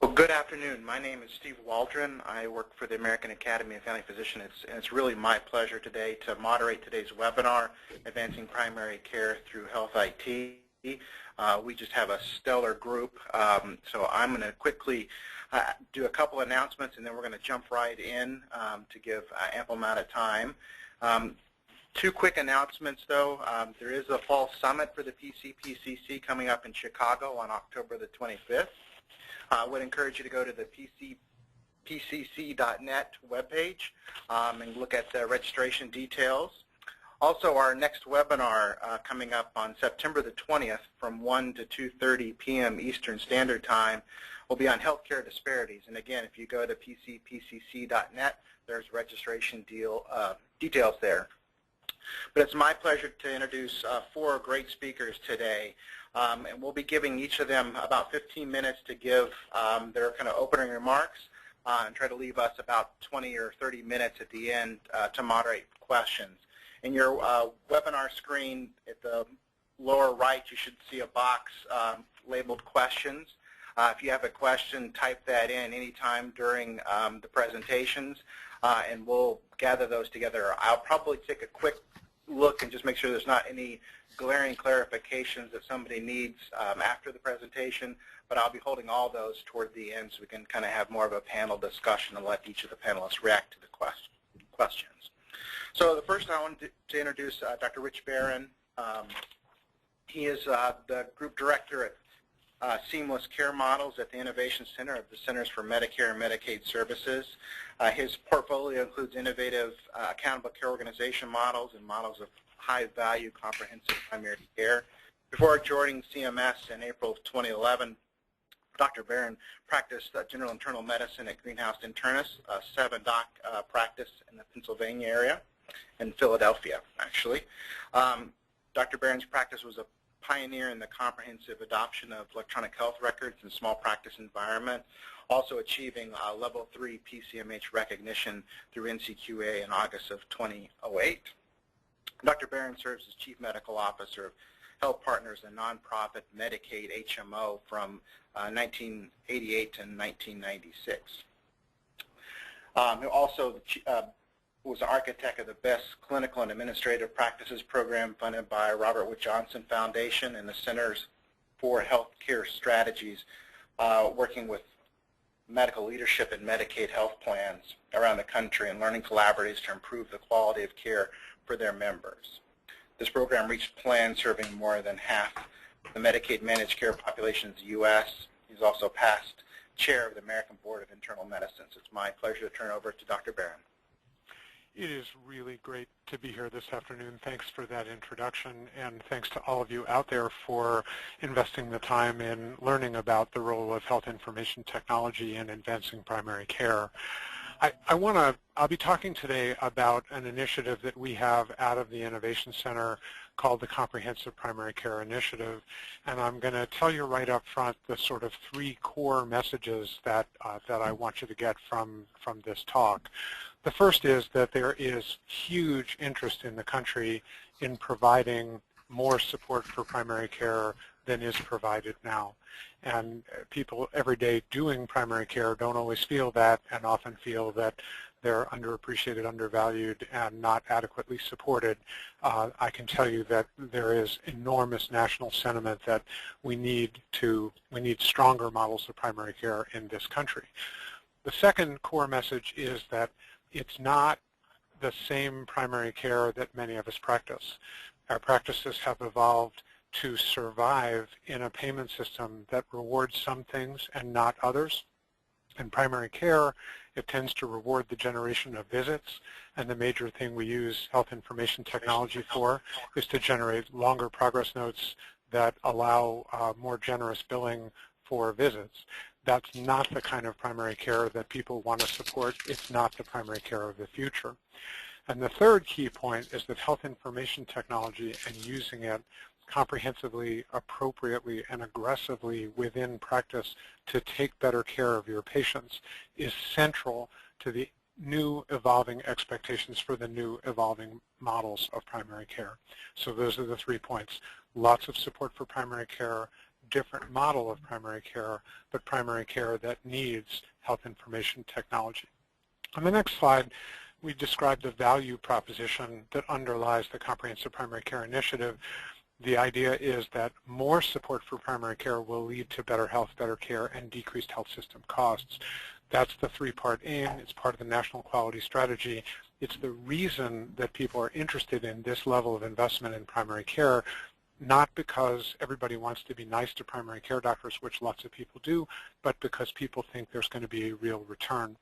Well, good afternoon. My name is Steve Waldron. I work for the American Academy of Family Physicians. It's really my pleasure today to moderate today's webinar, Advancing Primary Care Through Health IT. We just have a stellar group, so I'm going to quickly do a couple announcements, and then we're going to jump right in to give ample amount of time. Two quick announcements, though. There is a fall summit for the CPCi coming up in Chicago on October the 25th. I would encourage you to go to the CPCi.net webpage and look at the registration details. Also, our next webinar coming up on September the 20th from 1 to 2:30 p.m. Eastern Standard Time will be on healthcare disparities. And again, if you go to CPCi.net, there's registration details there. But it's my pleasure to introduce four great speakers today. And we'll be giving each of them about 15 minutes to give their kind of opening remarks and try to leave us about 20 or 30 minutes at the end to moderate questions. In your webinar screen at the lower right, you should see a box labeled questions. If you have a question, type that in anytime during the presentations, and we'll gather those together. I'll probably take a quick look and just make sure there's not any glaring clarifications that somebody needs after the presentation, but I'll be holding all those toward the end so we can kind of have more of a panel discussion and let each of the panelists react to the questions. So the first I want to introduce Dr. Rich Barron. He is the Group Director at Seamless Care Models at the Innovation Center of the Centers for Medicare and Medicaid Services. His portfolio includes innovative accountable care organization models and models of high-value comprehensive primary care. Before joining CMS in April of 2011, Dr. Barron practiced general internal medicine at Greenhouse Internus, a 7-doc practice in the Pennsylvania area, in Philadelphia, actually. Dr. Barron's practice was a pioneer in the comprehensive adoption of electronic health records in small practice environment, also achieving level 3 PCMH recognition through NCQA in August of 2008. Dr. Barron serves as Chief Medical Officer of Health Partners, a nonprofit Medicaid HMO from 1988 to 1996. He also was the architect of the Best Clinical and Administrative Practices program funded by Robert Wood Johnson Foundation and the Centers for Healthcare Strategies, working with medical leadership and Medicaid health plans around the country and learning collaboratives to improve the quality of care for their members. This program reached plans serving more than half the Medicaid managed care population in the U.S. He's also past chair of the American Board of Internal Medicine. So it's my pleasure to turn over to Dr. Barron. It is really great to be here this afternoon. Thanks for that introduction, and thanks to all of you out there for investing the time in learning about the role of health information technology in advancing primary care. I'll be talking today about an initiative that we have out of the Innovation Center called the Comprehensive Primary Care Initiative, and I'm going to tell you right up front the sort of 3 core messages that I want you to get from this talk. The first is that there is huge interest in the country in providing more support for primary care than is provided now. And people every day doing primary care don't always feel that, and often feel that they're underappreciated, undervalued, and not adequately supported. I can tell you that there is enormous national sentiment that we need stronger models of primary care in this country. The second core message is that it's not the same primary care that many of us practice. Our practices have evolved to survive in a payment system that rewards some things and not others. In primary care, it tends to reward the generation of visits, and the major thing we use health information technology for is to generate longer progress notes that allow more generous billing for visits. That's not the kind of primary care that people want to support. It's not the primary care of the future. And the third key point is that health information technology and using it comprehensively, appropriately, and aggressively within practice to take better care of your patients is central to the new evolving expectations for the new evolving models of primary care. So those are the 3 points. lots of support for primary care, different model of primary care, but primary care that needs health information technology. On the next slide, we describe the value proposition that underlies the Comprehensive Primary Care Initiative. The idea is that more support for primary care will lead to better health, better care, and decreased health system costs. That's the three-part aim. It's part of the National Quality Strategy. It's the reason that people are interested in this level of investment in primary care, not because everybody wants to be nice to primary care doctors, which lots of people do, but because people think there's going to be a real return.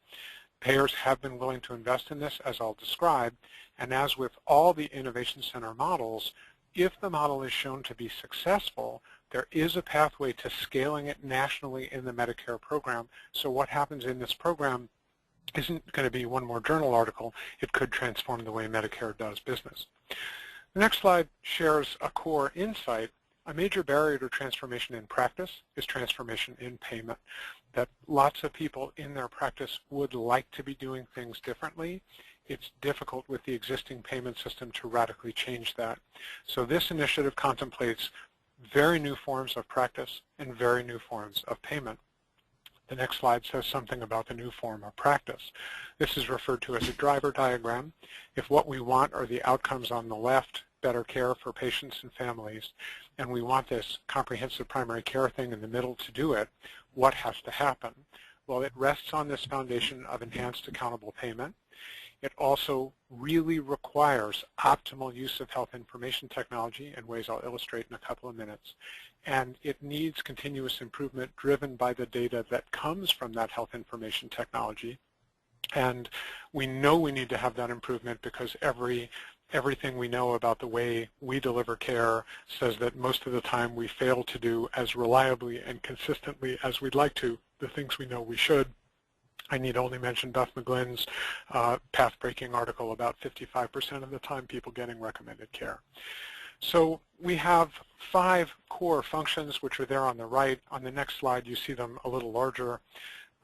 Payers have been willing to invest in this, as I'll describe, and as with all the Innovation Center models, if the model is shown to be successful, there is a pathway to scaling it nationally in the Medicare program. So what happens in this program isn't going to be one more journal article. It could transform the way Medicare does business. The next slide shares a core insight. A major barrier to transformation in practice is transformation in payment, that lots of people in their practice would like to be doing things differently. It's difficult with the existing payment system to radically change that. So this initiative contemplates very new forms of practice and very new forms of payment. The next slide says something about the new form of practice. This is referred to as a driver diagram. If what we want are the outcomes on the left, better care for patients and families, and we want this comprehensive primary care thing in the middle to do it, what has to happen? Well, it rests on this foundation of enhanced accountable payment. It also really requires optimal use of health information technology in ways I'll illustrate in a couple of minutes. And it needs continuous improvement driven by the data that comes from that health information technology. And we know we need to have that improvement because everything we know about the way we deliver care says that most of the time we fail to do as reliably and consistently as we'd like to the things we know we should. I need only mention Beth McGlynn's path-breaking article about 55% of the time people getting recommended care. So we have 5 core functions which are there on the right. On the next slide you see them a little larger.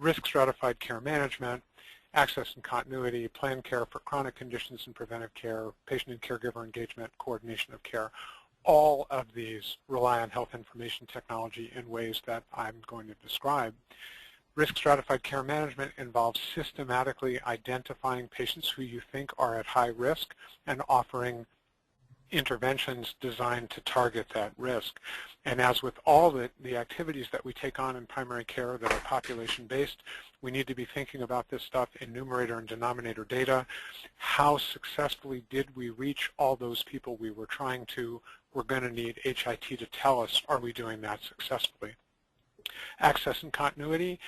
Risk stratified care management, access and continuity, planned care for chronic conditions and preventive care, patient and caregiver engagement, coordination of care. All of these rely on health information technology in ways that I'm going to describe. Risk stratified care management involves systematically identifying patients who you think are at high risk and offering interventions designed to target that risk. And as with all the activities that we take on in primary care that are population-based, we need to be thinking about this stuff in numerator and denominator data. How successfully did we reach all those people we were trying to? We're going to need HIT to tell us, are we doing that successfully? Access and continuity.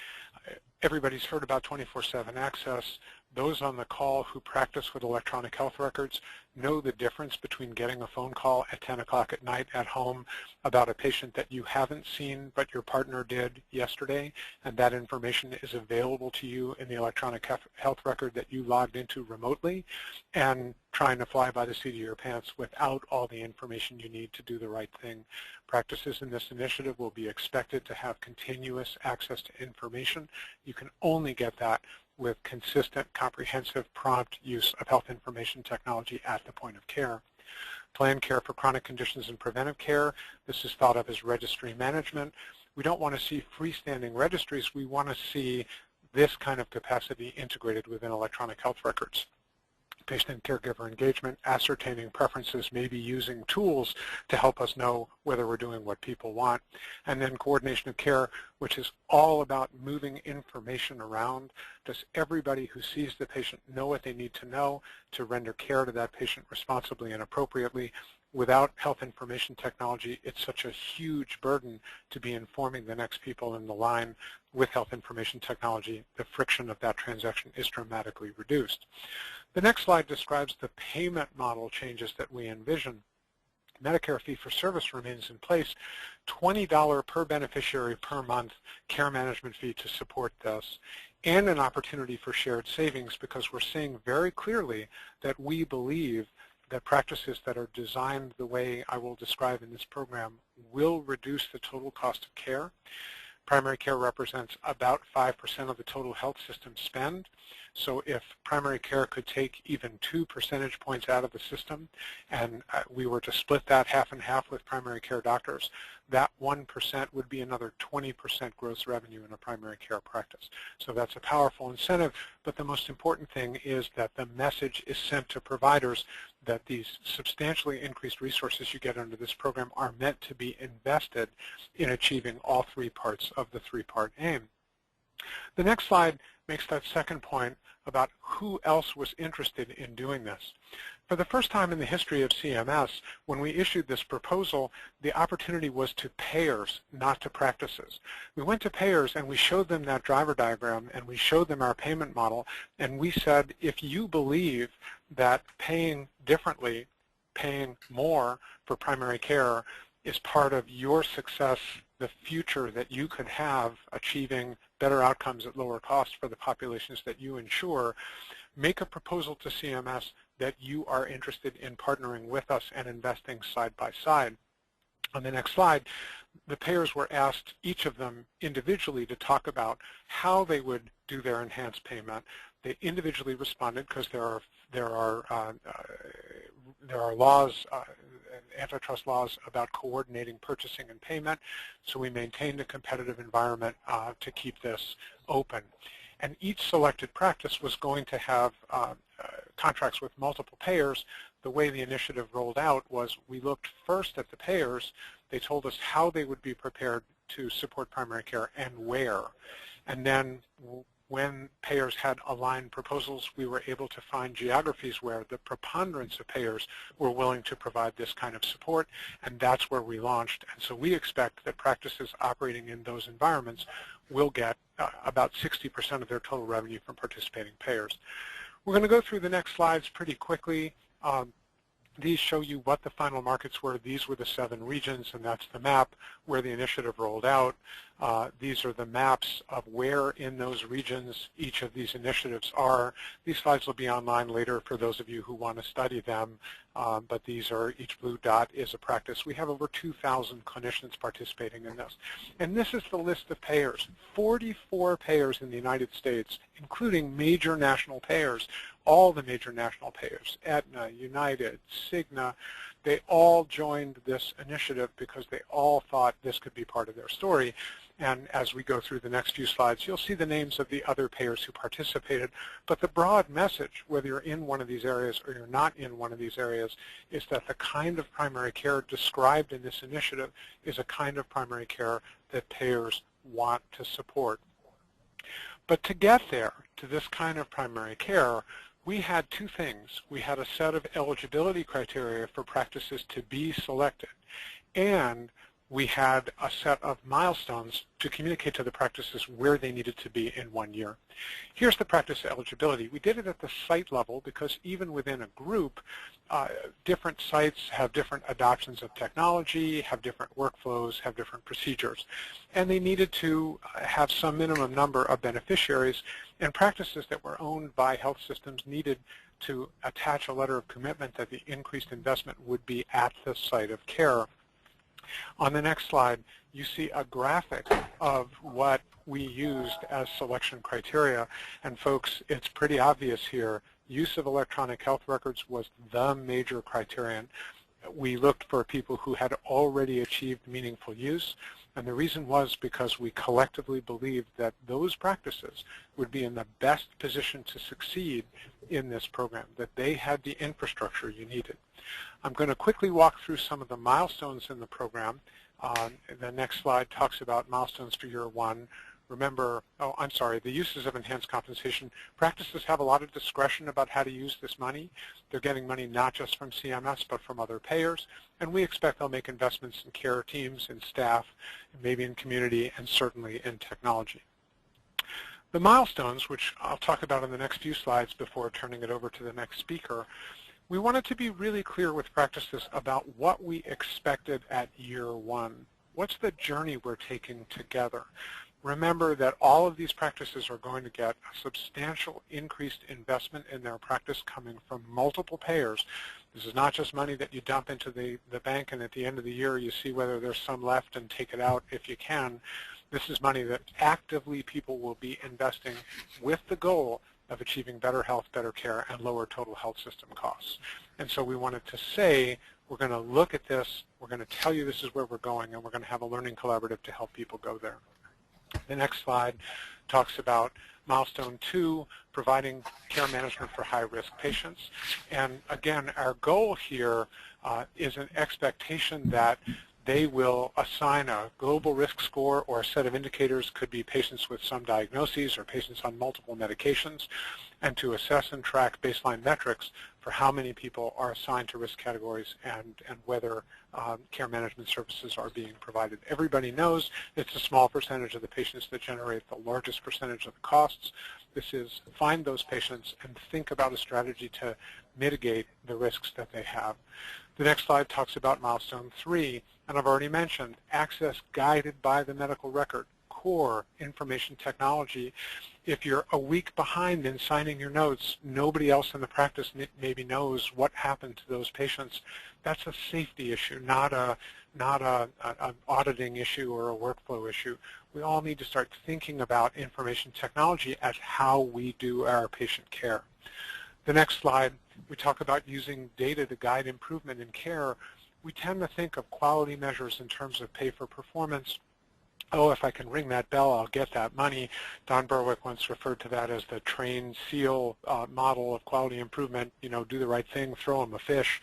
Everybody's heard about 24/7 access. Those on the call who practice with electronic health records know the difference between getting a phone call at 10 o'clock at night at home about a patient that you haven't seen but your partner did yesterday, and that information is available to you in the electronic health record that you logged into remotely, and trying to fly by the seat of your pants without all the information you need to do the right thing. Practices in this initiative will be expected to have continuous access to information. You can only get that with consistent, comprehensive, prompt use of health information technology at the point of care. Planned care for chronic conditions and preventive care. This is thought of as registry management. We don't want to see freestanding registries. We want to see this kind of capacity integrated within electronic health records. Patient and caregiver engagement, ascertaining preferences, maybe using tools to help us know whether we're doing what people want. And then coordination of care, which is all about moving information around. Does everybody who sees the patient know what they need to know to render care to that patient responsibly and appropriately? Without health information technology, it's such a huge burden to be informing the next people in the line. With health information technology, the friction of that transaction is dramatically reduced. The next slide describes the payment model changes that we envision. Medicare fee-for-service remains in place, $20 per beneficiary per month care management fee to support this, and an opportunity for shared savings, because we're seeing very clearly that we believe that practices that are designed the way I will describe in this program will reduce the total cost of care. Primary care represents about 5% of the total health system spend. So if primary care could take even 2 percentage points out of the system and we were to split that half and half with primary care doctors, that 1% would be another 20% gross revenue in a primary care practice. So that's a powerful incentive, but the most important thing is that the message is sent to providers that these substantially increased resources you get under this program are meant to be invested in achieving all 3 parts of the 3-part aim. The next slide makes that second point about who else was interested in doing this. For the first time in the history of CMS, when we issued this proposal, the opportunity was to payers, not to practices. We went to payers and we showed them that driver diagram and we showed them our payment model, and we said, if you believe that paying differently, paying more for primary care is part of your success, the future that you could have achieving better outcomes at lower cost for the populations that you insure, make a proposal to CMS that you are interested in partnering with us and investing side by side. On the next slide, the payers were asked, each of them individually, to talk about how they would do their enhanced payment. They individually responded because there are laws, antitrust laws about coordinating purchasing and payment, so we maintained a competitive environment to keep this open. And each selected practice was going to have contracts with multiple payers. The way the initiative rolled out was we looked first at the payers. They told us how they would be prepared to support primary care and where. And then when payers had aligned proposals, we were able to find geographies where the preponderance of payers were willing to provide this kind of support, and that's where we launched. And so we expect that practices operating in those environments will get about 60% of their total revenue from participating payers. We're going to go through the next slides pretty quickly. These show you what the final markets were. These were the 7 regions, and that's the map where the initiative rolled out. These are the maps of where in those regions each of these initiatives are. These slides will be online later for those of you who want to study them, but these are, each blue dot is a practice. We have over 2,000 clinicians participating in this. And this is the list of payers. 44 payers in the United States, including major national payers, all the major national payers, Aetna, United, Cigna, they all joined this initiative because they all thought this could be part of their story. And as we go through the next few slides, you'll see the names of the other payers who participated. But the broad message, whether you're in one of these areas or you're not in one of these areas, is that the kind of primary care described in this initiative is a kind of primary care that payers want to support. But to get there, to this kind of primary care, we had 2 things. We had a set of eligibility criteria for practices to be selected, and we had a set of milestones to communicate to the practices where they needed to be in 1 year. Here's the practice eligibility. We did it at the site level because even within a group, different sites have different adoptions of technology, have different workflows, have different procedures. And they needed to have some minimum number of beneficiaries, and practices that were owned by health systems needed to attach a letter of commitment that the increased investment would be at the site of care. On the next slide, you see a graphic of what we used as selection criteria. And folks, it's pretty obvious here. Use of electronic health records was the major criterion. We looked for people who had already achieved meaningful use. And the reason was because we collectively believed that those practices would be in the best position to succeed in this program, that they had the infrastructure you needed. I'm going to quickly walk through some of the milestones in the program. The next slide talks about milestones for year 1. Remember, the uses of enhanced compensation. Practices have a lot of discretion about how to use this money. They're getting money not just from CMS, but from other payers. And we expect they'll make investments in care teams, in staff, maybe in community, and certainly in technology. The milestones, which I'll talk about in the next few slides before turning it over to the next speaker, we wanted to be really clear with practices about what we expected at year 1. What's the journey we're taking together? Remember that all of these practices are going to get a substantial increased investment in their practice coming from multiple payers. This is not just money that you dump into the bank and at the end of the year you see whether there's some left and take it out if you can. This is money that actively people will be investing with the goal of achieving better health, better care, and lower total health system costs. And so we wanted to say, we're going to look at this, we're going to tell you this is where we're going, and we're going to have a learning collaborative to help people go there. The next slide talks about Milestone 2, providing care management for high-risk patients. And again, our goal here is an expectation that they will assign a global risk score or a set of indicators, could be patients with some diagnoses or patients on multiple medications, and to assess and track baseline metrics for how many people are assigned to risk categories and whether care management services are being provided. Everybody knows it's a small percentage of the patients that generate the largest percentage of the costs. This is find those patients and think about a strategy to mitigate the risks that they have. The next slide talks about Milestone 3, and I've already mentioned access guided by the medical record, core information technology. If you're a week behind in signing your notes, nobody else in the practice maybe knows what happened to those patients. That's a safety issue, not an auditing issue or a workflow issue. We all need to start thinking about information technology as how we do our patient care. The next slide, we talk about using data to guide improvement in care. We tend to think of quality measures in terms of pay for performance. Oh, if I can ring that bell, I'll get that money. Don Berwick once referred to that as the train seal model of quality improvement. You know, do the right thing, throw them a fish.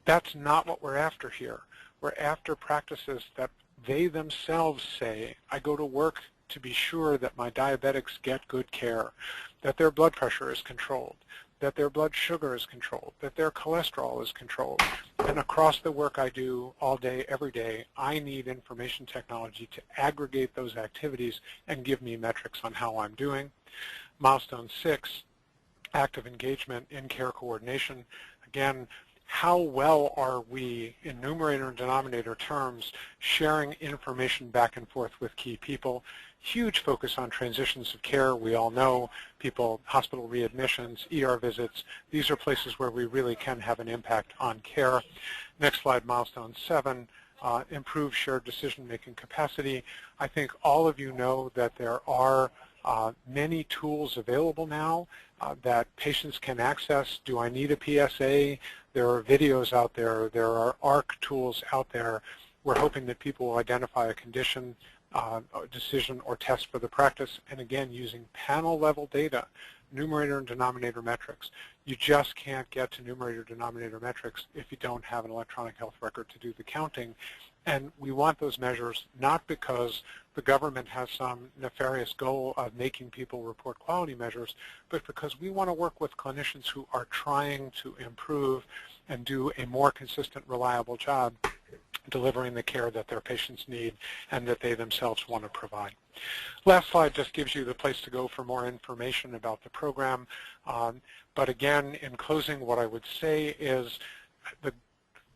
That's not what we're after here. We're after practices that they themselves say, I go to work to be sure that my diabetics get good care, that their blood pressure is controlled, that their blood sugar is controlled, that their cholesterol is controlled. And across the work I do all day, every day, I need information technology to aggregate those activities and give me metrics on how I'm doing. Milestone 6, active engagement in care coordination. Again, how well are we, in numerator and denominator terms, sharing information back and forth with key people? Huge focus on transitions of care. We all know people, hospital readmissions, ER visits. These are places where we really can have an impact on care. Next slide, Milestone 7, improve shared decision-making capacity. I think all of you know that there are many tools available now that patients can access. Do I need a PSA? There are videos out there. There are ARC tools out there. We're hoping that people will identify a condition, decision, or test for the practice, and again, using panel-level data, numerator and denominator metrics. You just can't get to numerator-denominator metrics if you don't have an electronic health record to do the counting. And we want those measures not because the government has some nefarious goal of making people report quality measures, but because we want to work with clinicians who are trying to improve and do a more consistent, reliable job delivering the care that their patients need and that they themselves want to provide. Last slide just gives you the place to go for more information about the program. But again, in closing, what I would say is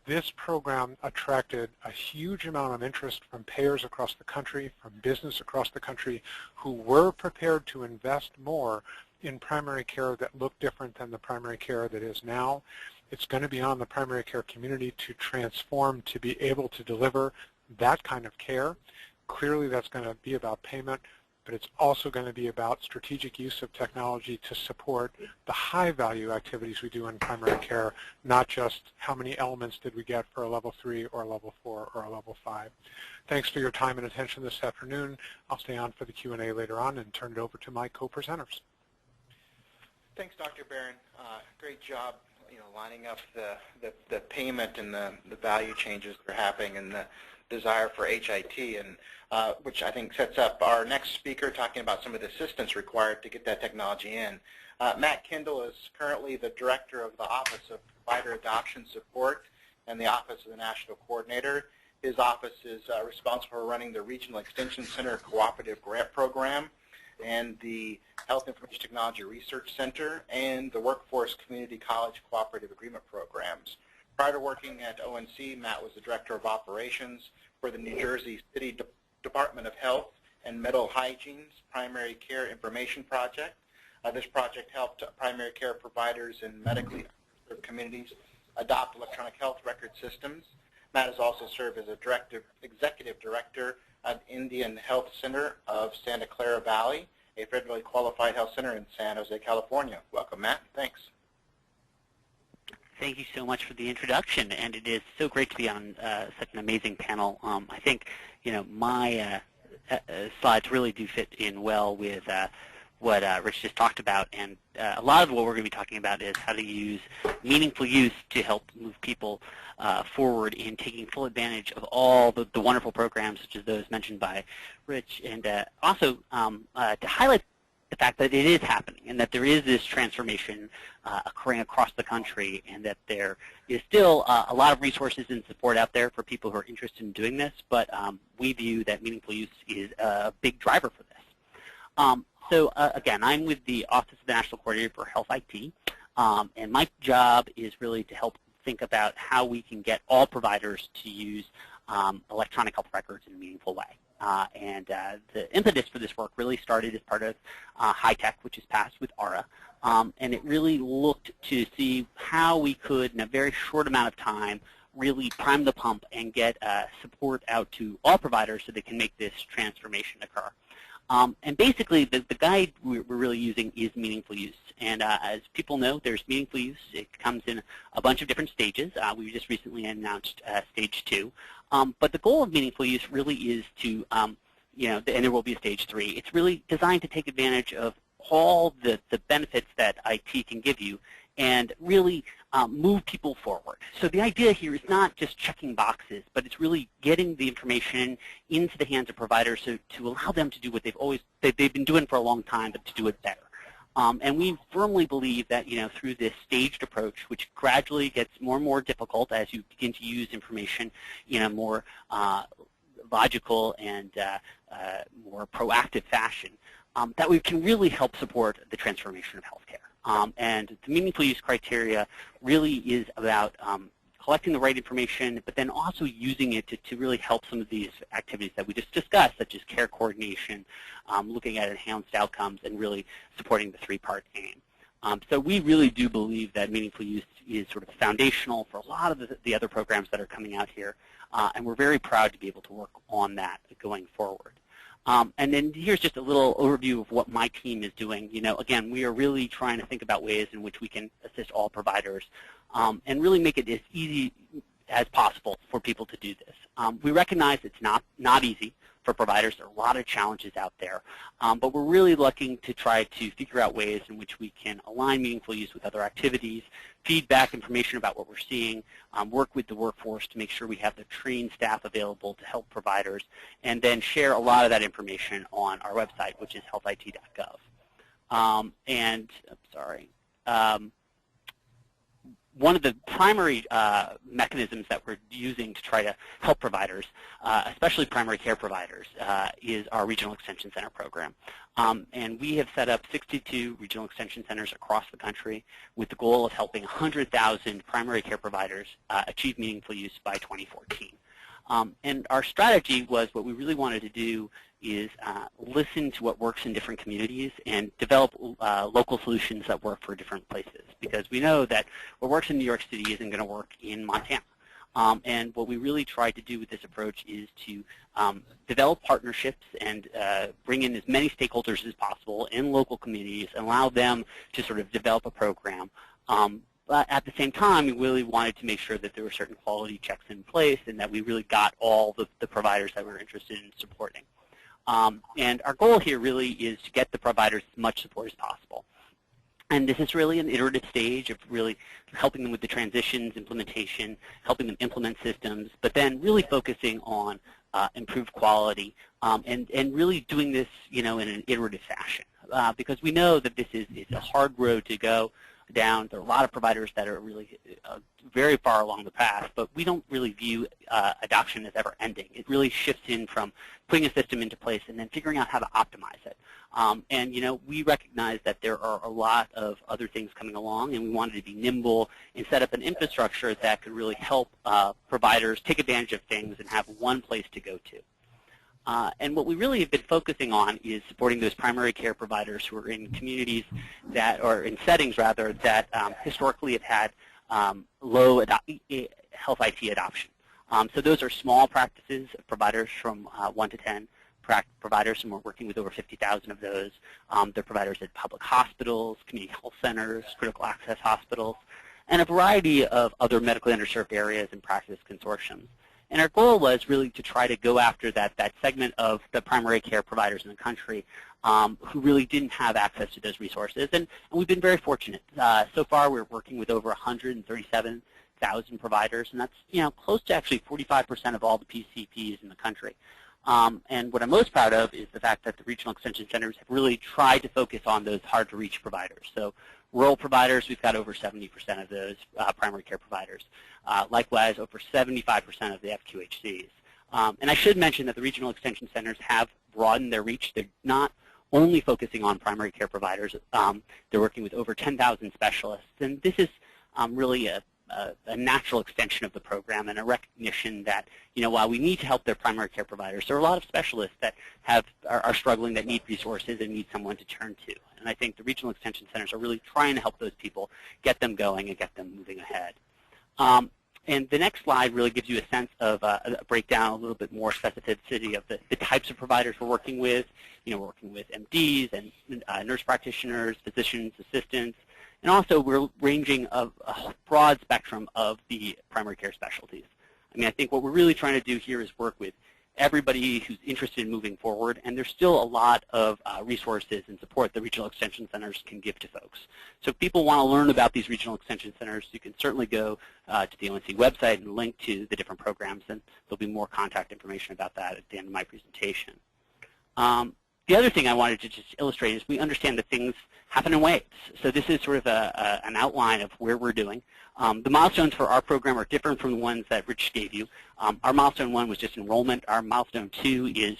this program attracted a huge amount of interest from payers across the country, from business across the country, who were prepared to invest more in primary care that looked different than the primary care that is now. It's going to be on the primary care community to transform to be able to deliver that kind of care. Clearly, that's going to be about payment, but it's also going to be about strategic use of technology to support the high-value activities we do in primary care, not just how many elements did we get for a level 3 or a level 4 or a level 5. Thanks for your time and attention this afternoon. I'll stay on for the Q&A later on and turn it over to my co-presenters. Thanks, Dr. Barron. Great job, lining up the payment and the value changes that are happening and the desire for HIT, and which I think sets up our next speaker talking about some of the assistance required to get that technology in. Matt Kendall is currently the director of the Office of Provider Adoption Support and the Office of the National Coordinator. His office is responsible for running the Regional Extension Center Cooperative Grant Program and the Health Information Technology Research Center and the Workforce Community College Cooperative Agreement Programs. Prior to working at ONC, Matt was the Director of Operations for the New Jersey City Department of Health and Mental Hygiene's Primary Care Information Project. This project helped primary care providers in medically underserved communities adopt electronic health record systems. Matt has also served as a executive director at Indian Health Center of Santa Clara Valley, a federally qualified health center in San Jose, California. Welcome, Matt. Thanks. Thank you so much for the introduction, and it is so great to be on such an amazing panel. I think, my slides really do fit in well with what Rich just talked about, and a lot of what we're going to be talking about is how to use meaningful use to help move people forward in taking full advantage of all the wonderful programs such as those mentioned by Rich, and also to highlight the fact that it is happening and that there is this transformation occurring across the country, and that there is still a lot of resources and support out there for people who are interested in doing this, but we view that meaningful use is a big driver for this. So again, I'm with the Office of the National Coordinator for Health IT, and my job is really to help think about how we can get all providers to use electronic health records in a meaningful way. And the impetus for this work really started as part of HITECH, which is passed with ARA, and it really looked to see how we could, in a very short amount of time, really prime the pump and get support out to all providers so they can make this transformation occur. And basically, the guide we're really using is meaningful use. And as people know, there's meaningful use. It comes in a bunch of different stages. We just recently announced stage 2. But the goal of meaningful use really is to, and there will be a stage 3. It's really designed to take advantage of all the benefits that IT can give you and really move people forward. So the idea here is not just checking boxes, but it's really getting the information into the hands of providers to allow them to do what they've been doing for a long time, but to do it better. And we firmly believe that, through this staged approach, which gradually gets more and more difficult as you begin to use information in a more logical and more proactive fashion, that we can really help support the transformation of healthcare. And the meaningful use criteria really is about collecting the right information, but then also using it to really help some of these activities that we just discussed, such as care coordination, looking at enhanced outcomes, and really supporting the 3-part aim. So we really do believe that meaningful use is sort of foundational for a lot of the other programs that are coming out here, and we're very proud to be able to work on that going forward. And then here's just a little overview of what my team is doing. Again, we are really trying to think about ways in which we can assist all providers and really make it as easy as possible for people to do this. We recognize it's not easy for providers. There are a lot of challenges out there, but we're really looking to try to figure out ways in which we can align meaningful use with other activities, feedback information about what we're seeing, work with the workforce to make sure we have the trained staff available to help providers, and then share a lot of that information on our website, which is healthit.gov. One of the primary mechanisms that we're using to try to help providers, especially primary care providers, is our Regional Extension Center program. And we have set up 62 Regional Extension Centers across the country with the goal of helping 100,000 primary care providers achieve meaningful use by 2014. And our strategy was, what we really wanted to do is listen to what works in different communities and develop local solutions that work for different places, because we know that what works in New York City isn't going to work in Montana. And what we really tried to do with this approach is to develop partnerships and bring in as many stakeholders as possible in local communities and allow them to sort of develop a program. But at the same time, we really wanted to make sure that there were certain quality checks in place and that we really got all the providers that we were interested in supporting. And our goal here really is to get the providers as much support as possible. And this is really an iterative stage of really helping them with the transitions, implementation, helping them implement systems, but then really focusing on improved quality and really doing this, in an iterative fashion. Because we know that this is a hard road to go down. There are a lot of providers that are really very far along the path, but we don't really view adoption as ever ending. It really shifts in from putting a system into place and then figuring out how to optimize it. And we recognize that there are a lot of other things coming along, and we wanted to be nimble and set up an infrastructure that could really help providers take advantage of things and have one place to go to. And what we really have been focusing on is supporting those primary care providers who are in communities that, or in settings rather, that historically have had low health IT adoption. So those are small practices, providers from 1 to 10 providers, and we're working with over 50,000 of those. They're providers at public hospitals, community health centers, critical access hospitals, and a variety of other medically underserved areas and practice consortiums. And our goal was really to try to go after that segment of the primary care providers in the country who really didn't have access to those resources. And we've been very fortunate. So far, we're working with over 137,000 providers, and that's close to actually 45% of all the PCPs in the country. And what I'm most proud of is the fact that the regional extension centers have really tried to focus on those hard-to-reach providers. So rural providers, we've got over 70% of those primary care providers. Likewise, over 75% of the FQHCs. And I should mention that the regional extension centers have broadened their reach. They're not only focusing on primary care providers. They're working with over 10,000 specialists. And this is really a natural extension of the program and a recognition that, while we need to help their primary care providers, there are a lot of specialists that are struggling, that need resources and need someone to turn to. And I think the regional extension centers are really trying to help those people, get them going and get them moving ahead. And the next slide really gives you a sense of a breakdown, a little bit more specificity of the types of providers we're working with. We're working with MDs and nurse practitioners, physicians, assistants, and also we're ranging a broad spectrum of the primary care specialties. I think what we're really trying to do here is work with everybody who's interested in moving forward, and there's still a lot of resources and support the regional extension centers can give to folks. So if people want to learn about these regional extension centers, you can certainly go to the ONC website and link to the different programs, and there'll be more contact information about that at the end of my presentation. The other thing I wanted to just illustrate is we understand that things happen in waves. So this is sort of an outline of where we're doing. The milestones for our program are different from the ones that Rich gave you. Our milestone 1 was just enrollment. Our milestone 2 is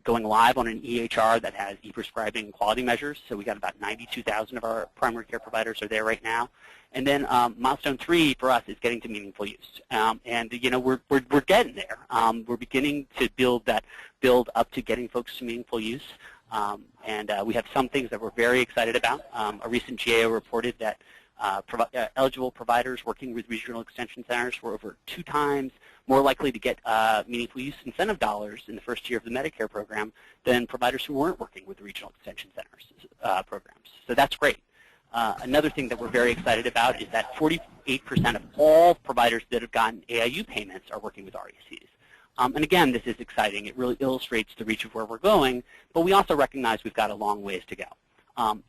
going live on an EHR that has e-prescribing quality measures. So we got about 92,000 of our primary care providers are there right now. And then milestone 3 for us is getting to meaningful use. And we're getting there. We're beginning to build up to getting folks to meaningful use. And we have some things that we're very excited about. A recent GAO reported that eligible providers working with regional extension centers were over 2 times more likely to get meaningful use incentive dollars in the first year of the Medicare program than providers who weren't working with the regional extension centers programs. So that's great. Another thing that we're very excited about is that 48% of all providers that have gotten AIU payments are working with RECs. And again, this is exciting. It really illustrates the reach of where we're going, but we also recognize we've got a long ways to go.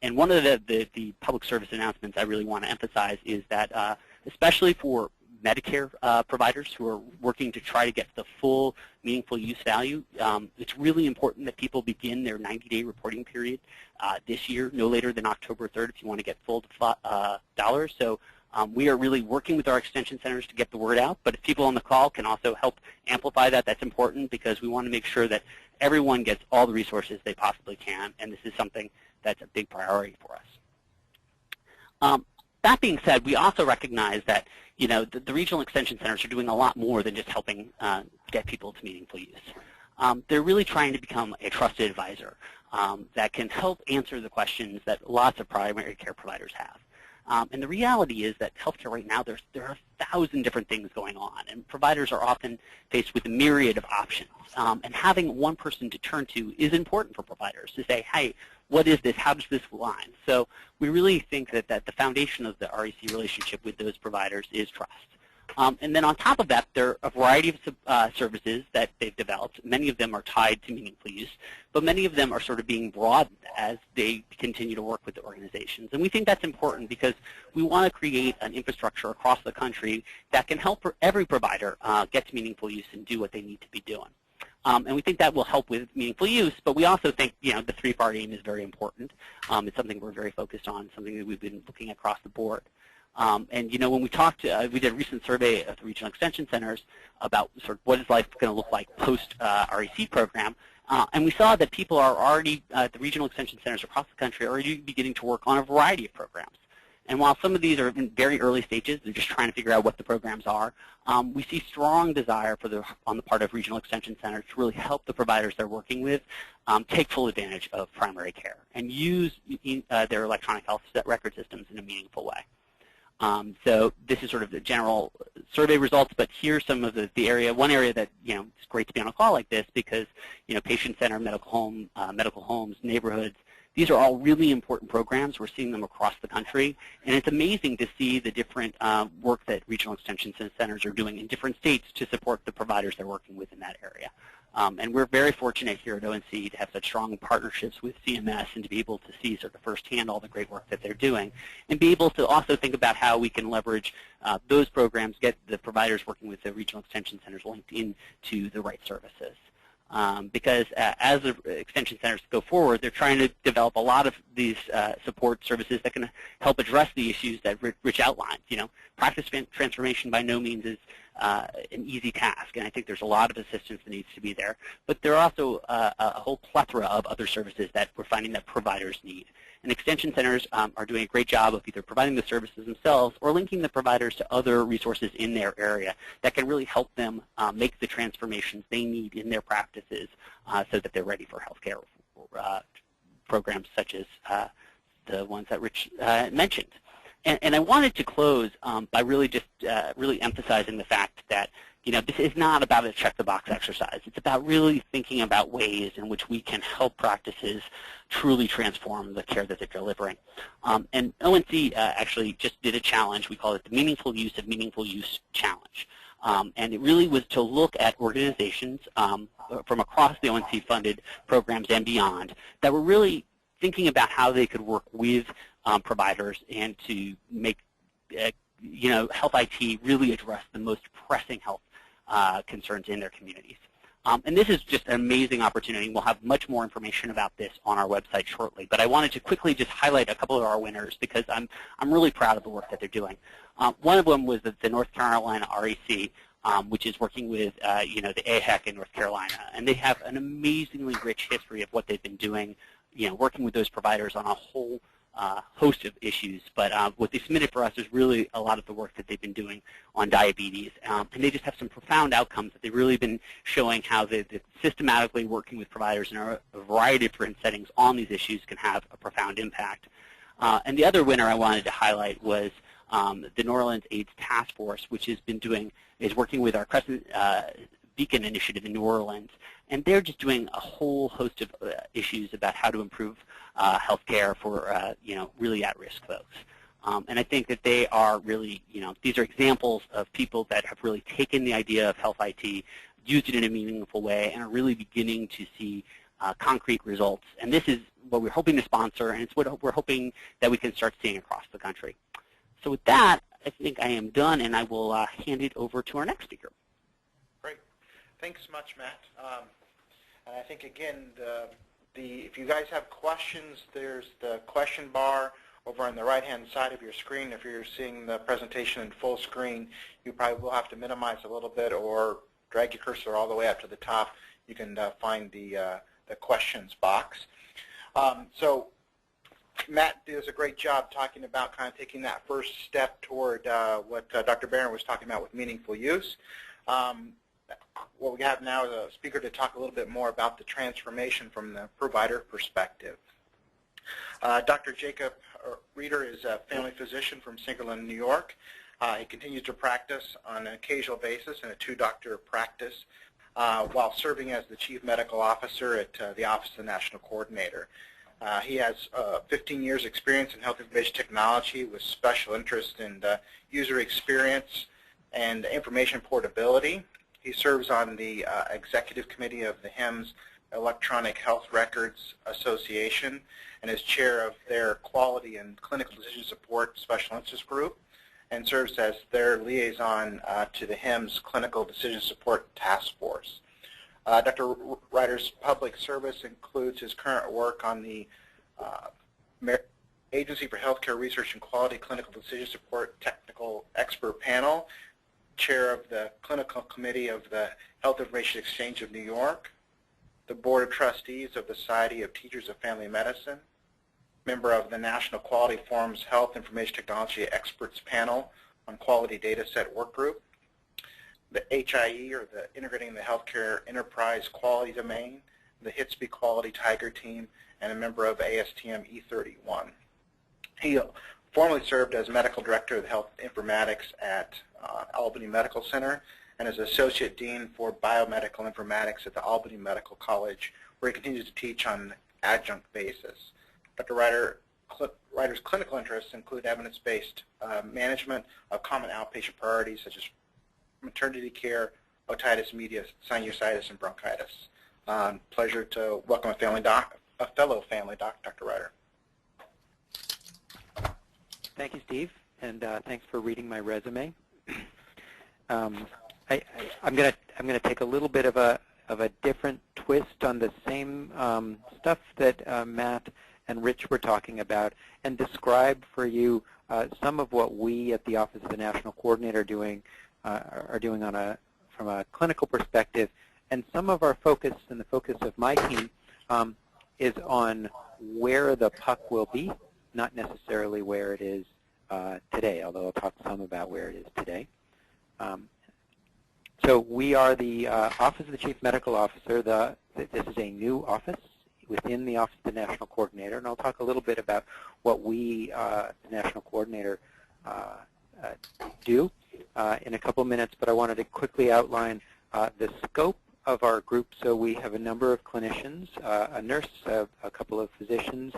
And one of the public service announcements I really want to emphasize is that especially for Medicare providers who are working to try to get the full meaningful use value, it's really important that people begin their 90-day reporting period this year, no later than October 3rd if you want to get full dollars. So we are really working with our extension centers to get the word out, but if people on the call can also help amplify that, that's important because we want to make sure that everyone gets all the resources they possibly can, and this is something that's a big priority for us. That being said, we also recognize that the regional extension centers are doing a lot more than just helping get people to meaningful use. They're really trying to become a trusted advisor that can help answer the questions that lots of primary care providers have. And the reality is that healthcare right now, there are 1,000 different things going on, and providers are often faced with a myriad of options. And having one person to turn to is important for providers to say, hey, what is this? How does this align? So we really think that the foundation of the REC relationship with those providers is trust. And then on top of that, there are a variety of services that they've developed. Many of them are tied to meaningful use, but many of them are sort of being broadened as they continue to work with the organizations. And we think that's important because we want to create an infrastructure across the country that can help every provider get to meaningful use and do what they need to be doing. And we think that will help with meaningful use, but we also think the 3-part aim is very important. It's something we're very focused on, something that we've been looking at across the board. And when we talked, we did a recent survey of the regional extension centers about sort of what is life going to look like post REC program, and we saw that people are already, the regional extension centers across the country are already beginning to work on a variety of programs. And while some of these are in very early stages, they're just trying to figure out what the programs are, we see strong desire on the part of regional extension centers to really help the providers they're working with take full advantage of primary care and use their electronic health record systems in a meaningful way. So this is sort of the general survey results, but here's some of one area that, it's great to be on a call like this because, patient-centered medical homes, neighborhoods, these are all really important programs. We're seeing them across the country, and it's amazing to see the different work that regional extension centers are doing in different states to support the providers they're working with in that area. And we're very fortunate here at ONC to have such strong partnerships with CMS and to be able to see sort of firsthand all the great work that they're doing, and be able to also think about how we can leverage those programs, get the providers working with the regional extension centers linked into the right services. Because as the extension centers go forward, they're trying to develop a lot of these support services that can help address the issues that Rich outlined. Practice transformation by no means is an easy task, and I think there's a lot of assistance that needs to be there. But there are also a whole plethora of other services that we're finding that providers need. And extension centers are doing a great job of either providing the services themselves or linking the providers to other resources in their area that can really help them make the transformations they need in their practices so that they're ready for healthcare programs such as the ones that Rich mentioned. And I wanted to close by really just really emphasizing the fact that this is not about a check-the-box exercise. It's about really thinking about ways in which we can help practices truly transform the care that they're delivering. And ONC actually just did a challenge. We call it the Meaningful Use of Meaningful Use Challenge. And it really was to look at organizations from across the ONC-funded programs and beyond that were really thinking about how they could work with providers and to make health IT really address the most pressing health concerns in their communities. And this is just an amazing opportunity. We'll have much more information about this on our website shortly. But I wanted to quickly just highlight a couple of our winners because I'm really proud of the work that they're doing. One of them was the North Carolina REC, which is working with the AHEC in North Carolina, and they have an amazingly rich history of what they've been doing, working with those providers on a whole host of issues, but what they submitted for us is really a lot of the work that they've been doing on diabetes, and they just have some profound outcomes that they've really been showing how they're systematically working with providers in a variety of different settings on these issues can have a profound impact. And the other winner I wanted to highlight was the New Orleans AIDS Task Force, which is working with our Crescent Beacon initiative in New Orleans, and they're just doing a whole host of issues about how to improve health care for really at-risk folks. And I think that they are really, these are examples of people that have really taken the idea of health IT, used it in a meaningful way, and are really beginning to see concrete results. And this is what we're hoping to sponsor, and it's what we're hoping that we can start seeing across the country. So with that, I think I am done, and I will hand it over to our next speaker. Great. Thanks much, Matt. And I think, again, if you guys have questions, there's the question bar over on the right-hand side of your screen. If you're seeing the presentation in full screen, you probably will have to minimize a little bit or drag your cursor all the way up to the top. You can find the questions box. So Matt does a great job talking about kind of taking that first step toward what Dr. Barron was talking about with meaningful use. What we have now is a speaker to talk a little bit more about the transformation from the provider perspective. Dr. Jacob Reeder is a family physician from Singerland, New York. He continues to practice on an occasional basis in a two-doctor practice while serving as the Chief Medical Officer at the Office of the National Coordinator. He has 15 years experience in health information technology with special interest in user experience and information portability. He serves on the executive committee of the HIMSS Electronic Health Records Association and is chair of their Quality and Clinical Decision Support Special Interest Group and serves as their liaison to the HIMSS Clinical Decision Support Task Force. Dr. Reeder's public service includes his current work on the Agency for Healthcare Research and Quality Clinical Decision Support Technical Expert Panel, chair of the Clinical Committee of the Health Information Exchange of New York, the Board of Trustees of the Society of Teachers of Family Medicine, member of the National Quality Forum's Health Information Technology Experts Panel on Quality Data Set Work Group, the HIE, or the Integrating the Healthcare Enterprise Quality Domain, the HITSP Quality Tiger Team, and a member of ASTM E31. He formerly served as Medical Director of Health Informatics at Albany Medical Center and as Associate Dean for Biomedical Informatics at the Albany Medical College, where he continues to teach on an adjunct basis. Dr. Ryder's clinical interests include evidence-based management of common outpatient priorities such as maternity care, otitis media, sinusitis, and bronchitis. Pleasure to welcome a fellow family doc, Dr. Ryder. Thank you, Steve, and thanks for reading my resume. I'm gonna take a little bit of a different twist on the same stuff that Matt and Rich were talking about, and describe for you some of what we at the Office of the National Coordinator are doing from a clinical perspective, and some of our focus and the focus of my team is on where the puck will be, not necessarily where it is today, although I'll talk some about where it is today. So we are the Office of the Chief Medical Officer. This is a new office within the Office of the National Coordinator, and I'll talk a little bit about what we, the National Coordinator, do in a couple minutes, but I wanted to quickly outline the scope of our group. So we have a number of clinicians, a nurse, a couple of physicians,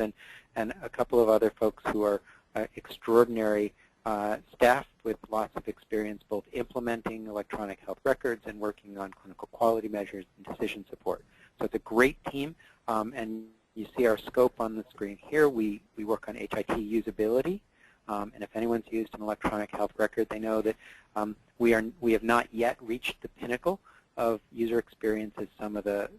and a couple of other folks who are extraordinary staff with lots of experience both implementing electronic health records and working on clinical quality measures and decision support. So it's a great team, and you see our scope on the screen here. We work on HIT usability, and if anyone's used an electronic health record, they know that we have not yet reached the pinnacle of user experience as some of the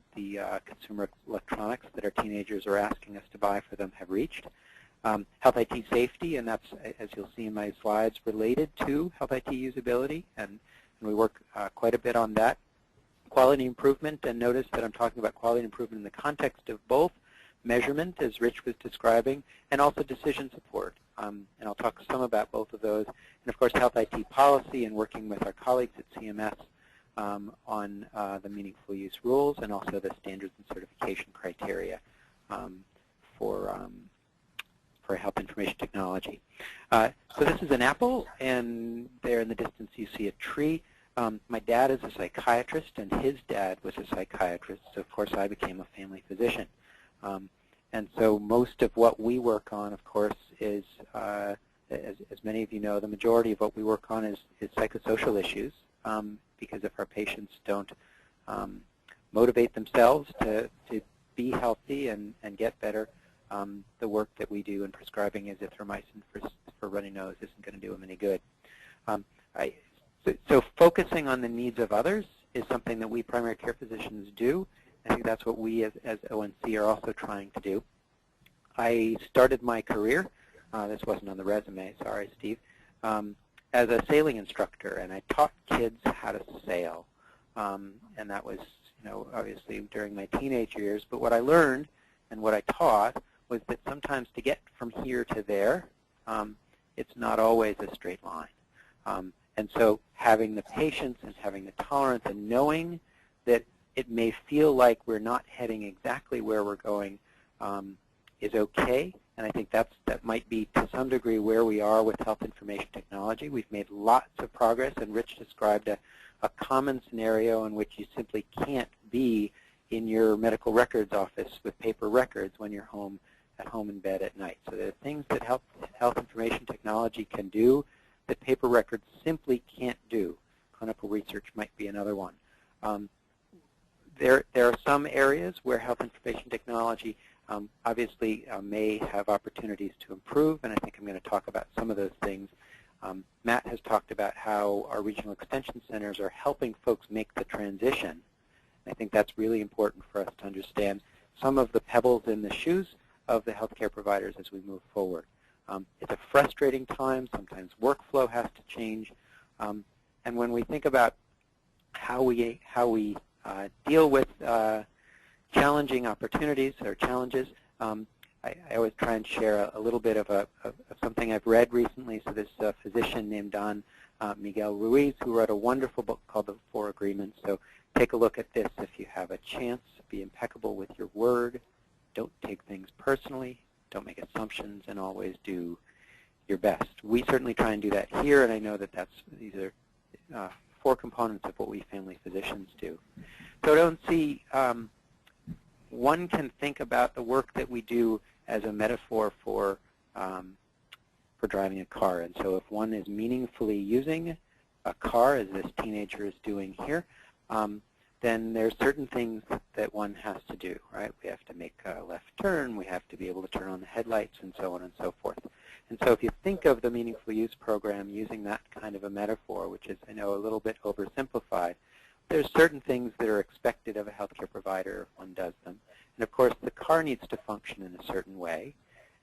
consumer electronics that our teenagers are asking us to buy for them have reached. Health IT safety, and that's, as you'll see in my slides, related to health IT usability, and we work quite a bit on that. Quality improvement, and notice that I'm talking about quality improvement in the context of both measurement, as Rich was describing, and also decision support. And I'll talk some about both of those. And of course, health IT policy and working with our colleagues at CMS on the meaningful use rules and also the standards and certification criteria for health information technology. So this is an apple, and there in the distance you see a tree. My dad is a psychiatrist, and his dad was a psychiatrist, so of course I became a family physician. And so most of what we work on, of course, is, as many of you know, the majority of what we work on is psychosocial issues, because if our patients don't motivate themselves to be healthy and get better, the work that we do in prescribing azithromycin for runny nose isn't going to do them any good. So focusing on the needs of others is something that we primary care physicians do. I think that's what we as ONC are also trying to do. I started my career, this wasn't on the resume, sorry Steve, as a sailing instructor, and I taught kids how to sail. And that was, obviously during my teenage years, but what I learned and what I taught was that sometimes to get from here to there, it's not always a straight line. And so having the patience and having the tolerance and knowing that it may feel like we're not heading exactly where we're going is okay. And I think that might be to some degree where we are with health information technology. We've made lots of progress, and Rich described a common scenario in which you simply can't be in your medical records office with paper records when you're at home in bed at night. So there are things that health information technology can do that paper records simply can't do. Clinical research might be another one. There are some areas where health information technology obviously may have opportunities to improve, and I think I'm going to talk about some of those things. Matt has talked about how our regional extension centers are helping folks make the transition. I think that's really important for us to understand some of the pebbles in the shoes of the healthcare providers as we move forward. It's a frustrating time. Sometimes workflow has to change. And when we think about how we deal with challenging opportunities or challenges, I always try and share a little bit of something I've read recently. So this physician named Don Miguel Ruiz, who wrote a wonderful book called The Four Agreements. So take a look at this if you have a chance. Be impeccable with your word. Don't take things personally. Don't make assumptions, and always do your best. We certainly try and do that here, and I know that these are 4 components of what we family physicians do. So I don't see, one can think about the work that we do as a metaphor for driving a car. And so if one is meaningfully using a car, as this teenager is doing here, then there's certain things that one has to do, right? We have to make a left turn, we have to be able to turn on the headlights, and so on and so forth. And so if you think of the meaningful use program using that kind of a metaphor, which is, I know, a little bit oversimplified, there's certain things that are expected of a healthcare provider if one does them. And of course, the car needs to function in a certain way.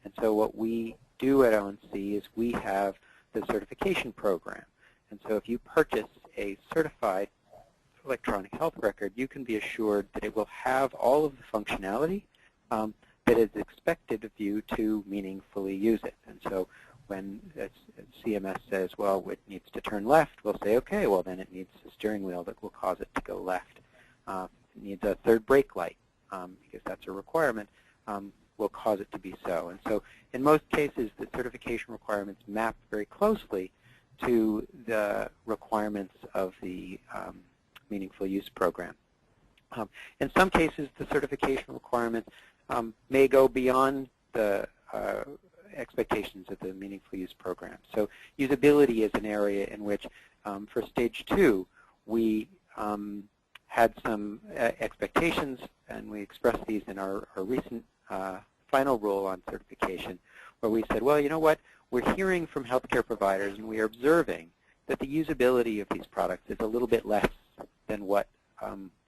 And so what we do at ONC is we have the certification program. And so if you purchase a certified electronic health record, you can be assured that it will have all of the functionality that is expected of you to meaningfully use it. And so when CMS says, well, it needs to turn left, we'll say, okay, well, then it needs a steering wheel that will cause it to go left. It needs a third brake light, because that's a requirement, will cause it to be so. And so in most cases, the certification requirements map very closely to the requirements of the meaningful use program. In some cases, the certification requirements may go beyond the expectations of the meaningful use program. So usability is an area in which, for stage 2, we had some expectations, and we expressed these in our recent final rule on certification, where we said, well, you know what, we're hearing from healthcare providers, and we are observing that the usability of these products is a little bit less than what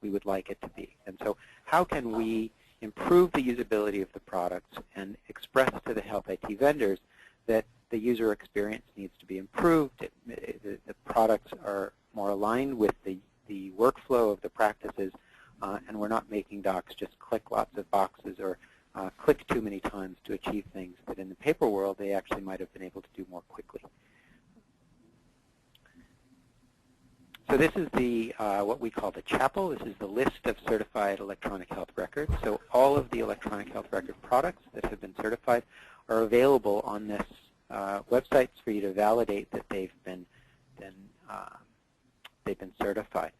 we would like it to be. And so how can we improve the usability of the products and express to the health IT vendors that the user experience needs to be improved, the products are more aligned with the workflow of the practices, and we're not making docs just click lots of boxes or click too many times to achieve things that in the paper world they actually might have been able to do more quickly. So this is the what we call the chapel. This is the list of certified electronic health records. So all of the electronic health record products that have been certified are available on this website for you to validate that they've been certified.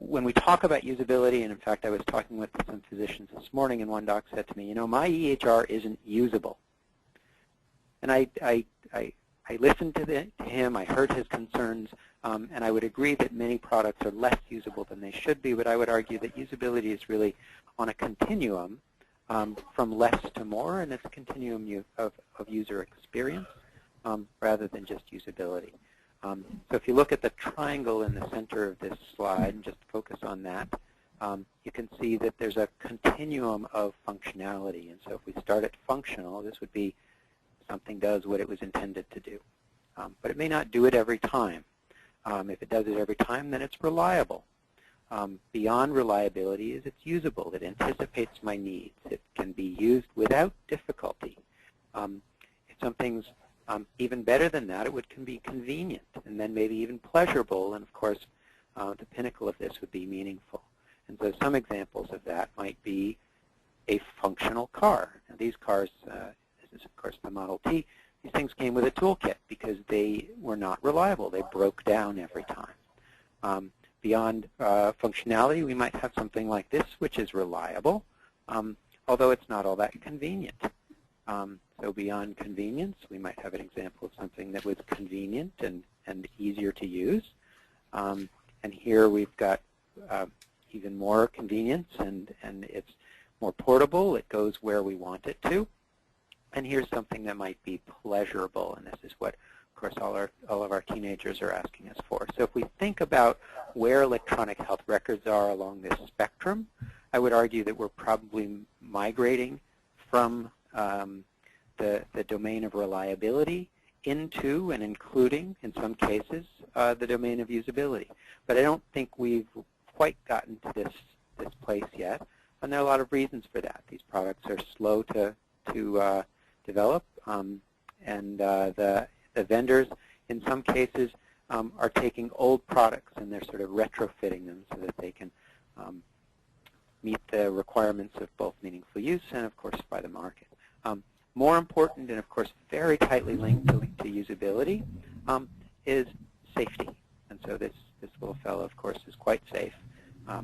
When we talk about usability, and in fact I was talking with some physicians this morning, and one doc said to me, you know, my EHR isn't usable. And I listened to him, I heard his concerns, and I would agree that many products are less usable than they should be, but I would argue that usability is really on a continuum from less to more, and it's a continuum of user experience rather than just usability. So if you look at the triangle in the center of this slide and just focus on that, you can see that there's a continuum of functionality. And so if we start at functional, this would be something does what it was intended to do. But it may not do it every time. If it does it every time, then it's reliable. Beyond reliability is it's usable. It anticipates my needs. It can be used without difficulty. If something's even better than that, it can be convenient, and then maybe even pleasurable, and of course, the pinnacle of this would be meaningful. And so some examples of that might be a functional car. Now these cars, this is of course the Model T, these things came with a toolkit because they were not reliable. They broke down every time. Beyond functionality, we might have something like this, which is reliable, although it's not all that convenient. So beyond convenience, we might have an example of something that was convenient and easier to use. And here we've got even more convenience, and it's more portable. It goes where we want it to. And here's something that might be pleasurable, and this is what, of course, all of our teenagers are asking us for. So if we think about where electronic health records are along this spectrum, I would argue that we're probably migrating from the domain of reliability into and including, in some cases, the domain of usability. But I don't think we've quite gotten to this place yet, and there are a lot of reasons for that. These products are slow to develop, and the vendors, in some cases, are taking old products and they're sort of retrofitting them so that they can meet the requirements of both meaningful use and, of course, by the market. more important, and of course very tightly linked to usability, is safety. And so this little fellow, of course, is quite safe. I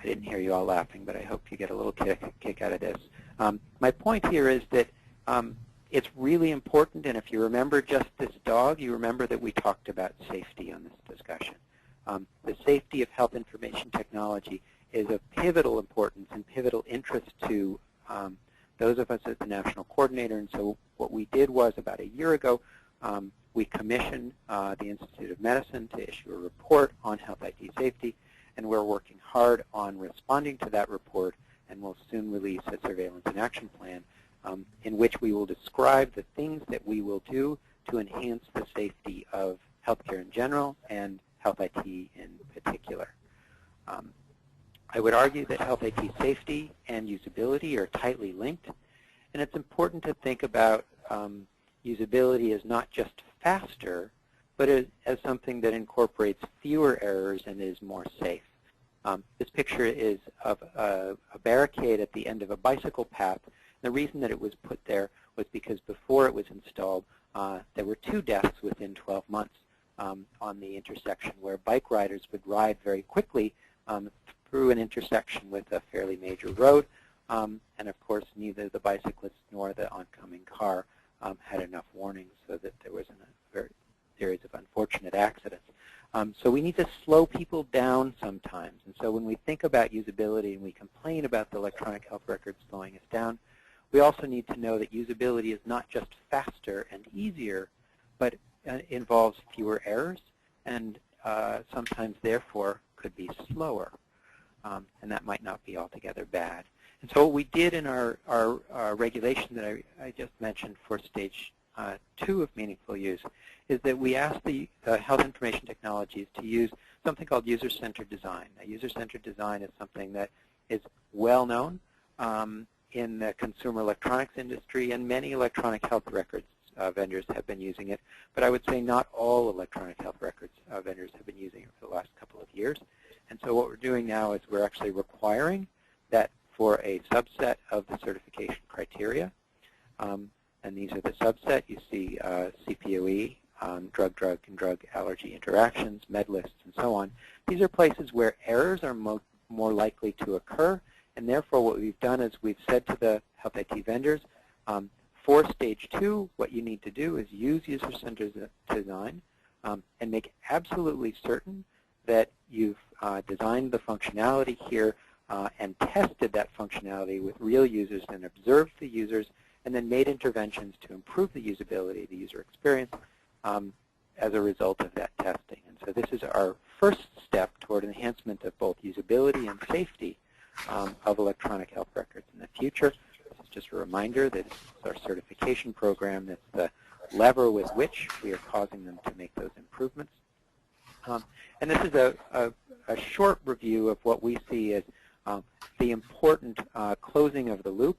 didn't hear you all laughing, but I hope you get a little kick out of this. My point here is that it's really important, and if you remember just this dog, you remember that we talked about safety on this discussion. The safety of health information technology is of pivotal importance and pivotal interest to those of us as the national coordinator. And so what we did was, about a year ago, we commissioned the Institute of Medicine to issue a report on health IT safety, and we're working hard on responding to that report, and we'll soon release a surveillance and action plan in which we will describe the things that we will do to enhance the safety of healthcare in general and health IT in particular. I would argue that health IT safety and usability are tightly linked, and it's important to think about usability as not just faster, but as something that incorporates fewer errors and is more safe. This picture is of a barricade at the end of a bicycle path. The reason that it was put there was because before it was installed, there were 2 deaths within 12 months on the intersection, where bike riders would ride very quickly through an intersection with a fairly major road. And of course, neither the bicyclist nor the oncoming car had enough warning, so that there was a series of unfortunate accidents. So we need to slow people down sometimes. And so when we think about usability and we complain about the electronic health records slowing us down, we also need to know that usability is not just faster and easier, but involves fewer errors and sometimes, therefore, could be slower. And that might not be altogether bad. And so what we did in our regulation that I just mentioned for stage 2 of meaningful use is that we asked the health information technologies to use something called user-centered design. Now, user-centered design is something that is well known in the consumer electronics industry, and many electronic health records vendors have been using it. But I would say not all electronic health records vendors have been using it for the last couple of years. And so what we're doing now is we're actually requiring that for a subset of the certification criteria, and these are the subset. You see CPOE, drug-drug and drug allergy interactions, med lists, and so on. These are places where errors are more likely to occur, and therefore what we've done is we've said to the health IT vendors, for stage 2, what you need to do is use user-centered design and make absolutely certain that you've designed the functionality here and tested that functionality with real users and observed the users, and then made interventions to improve the usability, the user experience, as a result of that testing. And so this is our first step toward enhancement of both usability and safety of electronic health records in the future. This is just a reminder that it's our certification program that's the lever with which we are causing them to make those improvements. And this is a short review of what we see as the important closing of the loop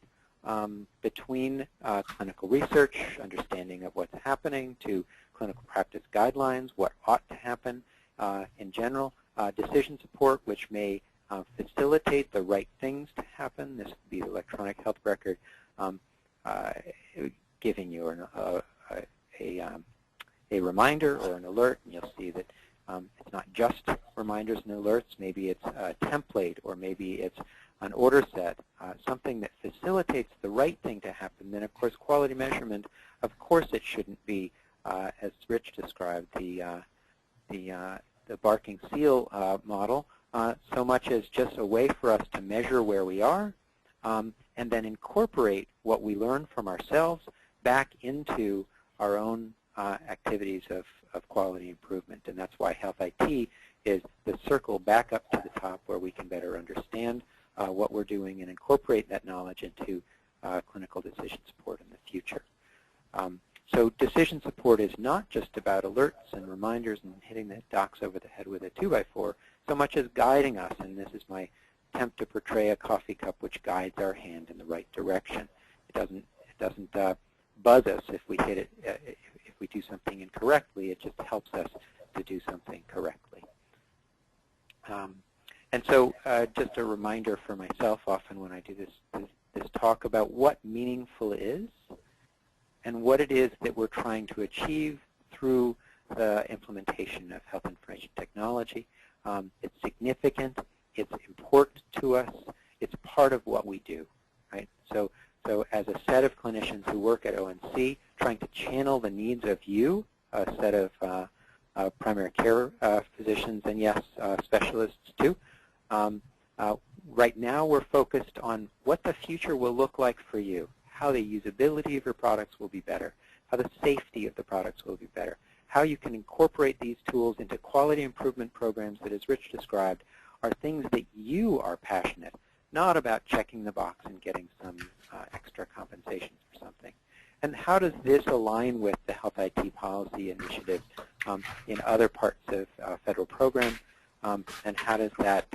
between clinical research, understanding of what's happening, to clinical practice guidelines, what ought to happen in general, decision support, which may facilitate the right things to happen. This would be the electronic health record giving you a reminder or an alert, and you'll see that it's not just reminders and alerts. Maybe it's a template, or maybe it's an order set, something that facilitates the right thing to happen. Then, of course, quality measurement, of course it shouldn't be, as Rich described, the barking seal model, so much as just a way for us to measure where we are and then incorporate what we learn from ourselves back into our own activities of quality improvement. And that's why Health IT is the circle back up to the top, where we can better understand what we're doing and incorporate that knowledge into clinical decision support in the future. So decision support is not just about alerts and reminders and hitting the docs over the head with a 2x4, so much as guiding us. And this is my attempt to portray a coffee cup which guides our hand in the right direction. It doesn't buzz us if we hit it, if we do something incorrectly. It just helps us to do something correctly. And so just a reminder for myself, often when I do this talk, about what meaningful is. and what it is that we're trying to achieve through the implementation of health information technology. It's significant, it's important to us, it's part of what we do, right? So as a set of clinicians who work at ONC, trying to channel the needs of you, a set of primary care physicians, and yes, specialists too. Right now we're focused on what the future will look like for you, how the usability of your products will be better, how the safety of the products will be better, how you can incorporate these tools into quality improvement programs that, as Rich described, are things that you are passionate, not about checking the box and getting some extra compensation for something. And how does this align with the Health IT Policy Initiative in other parts of federal programs? And how does that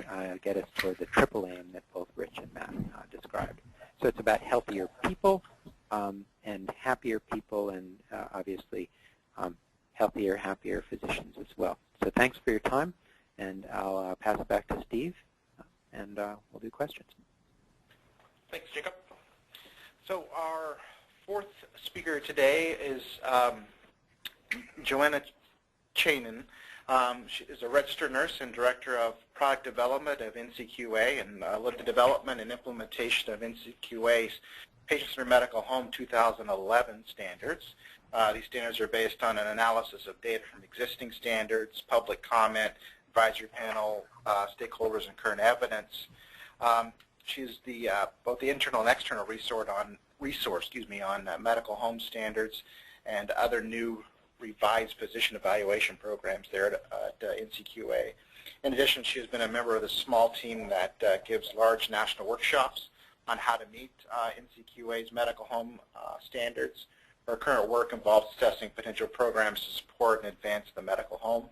get us toward the triple aim that both Rich and Matt described? So it's about healthier people and happier people, and obviously healthier, happier physicians as well. So thanks for your time, and I'll pass it back to Steve, and we'll do questions. Thanks, Jacob. So our fourth speaker today is Joanna Chanin. She is a registered nurse and director of product development of NCQA and led the development and implementation of NCQA's Patient-Centered Medical Home 2011 standards. These standards are based on an analysis of data from existing standards, public comment, advisory panel, stakeholders, and current evidence. She's both the internal and external resource on medical home standards and other new revised physician evaluation programs there at NCQA. In addition, she has been a member of the small team that gives large national workshops on how to meet NCQA's medical home standards. Her current work involves assessing potential programs to support and advance the medical home.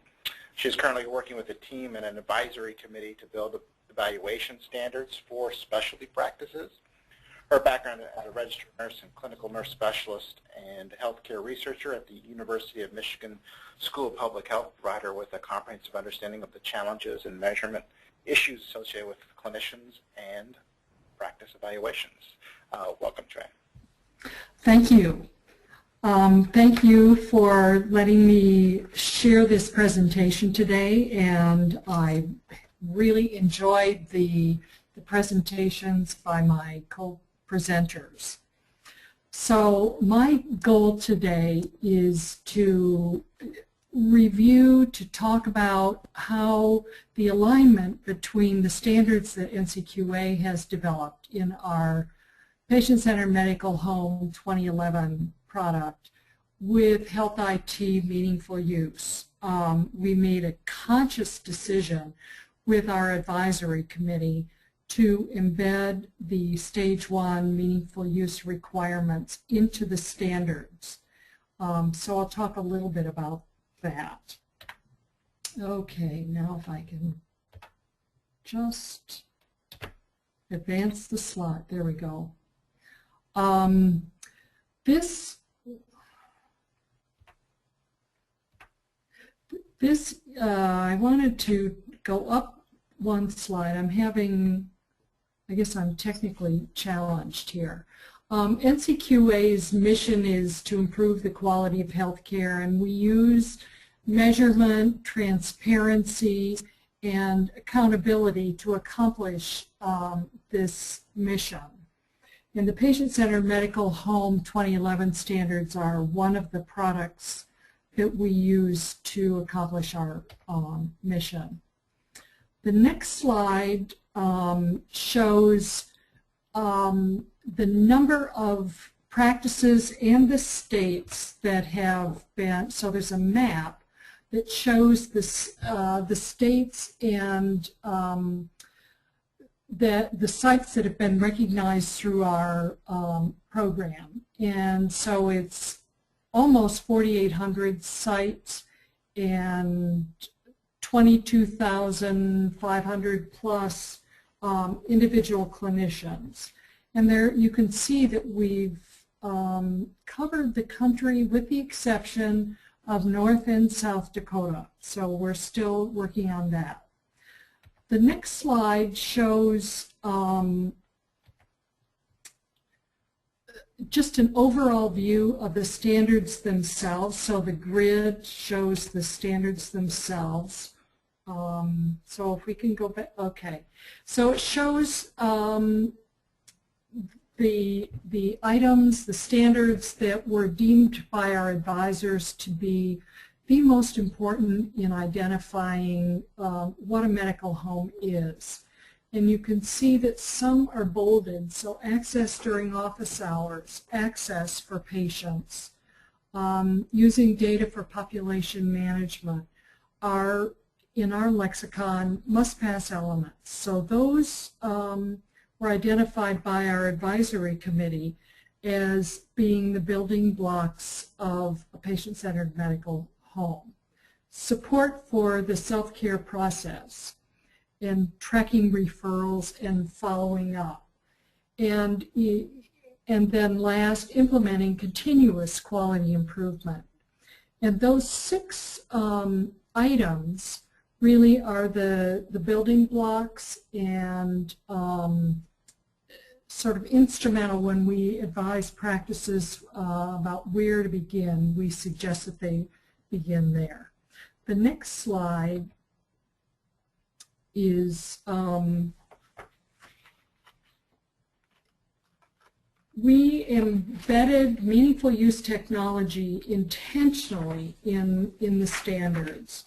She is currently working with a team and an advisory committee to build evaluation standards for specialty practices. Her background as a registered nurse and clinical nurse specialist and healthcare researcher at the University of Michigan School of Public Health, provide her with a comprehensive understanding of the challenges and measurement issues associated with clinicians and practice evaluations. Welcome, Joanne. Thank you. Thank you for letting me share this presentation today, and I really enjoyed the presentations by my co-presenters. So my goal today is to review, to talk about how the alignment between the standards that NCQA has developed in our Patient-Centered Medical Home 2011 product with Health IT Meaningful Use. We made a conscious decision with our advisory committee to embed the Stage 1 meaningful use requirements into the standards. So I'll talk a little bit about that. Okay, now if I can just advance the slide. There we go. I wanted to go up one slide. I guess I'm technically challenged here. NCQA's mission is to improve the quality of healthcare, and we use measurement, transparency, and accountability to accomplish this mission. And the Patient-Centered Medical Home 2011 standards are one of the products that we use to accomplish our mission. The next slide shows the number of practices and the states that have been, so there's a map that shows this, the states and the sites that have been recognized through our program. And so it's almost 4,800 sites and 22,500 plus individual clinicians. And there you can see that we've covered the country with the exception of North and South Dakota. So we're still working on that. The next slide shows just an overall view of the standards themselves. So the grid shows the standards themselves. So if we can go back, okay. So it shows the items, the standards that were deemed by our advisors to be the most important in identifying what a medical home is. And you can see that some are bolded, so access during office hours, access for patients, using data for population management are, in our lexicon, must-pass elements. So those were identified by our advisory committee as being the building blocks of a patient-centered medical home. Support for the self-care process and tracking referrals and following up. And then last, implementing continuous quality improvement. And those 6 items really are the building blocks and sort of instrumental when we advise practices about where to begin. We suggest that they begin there. The next slide is we embedded meaningful use technology intentionally in the standards.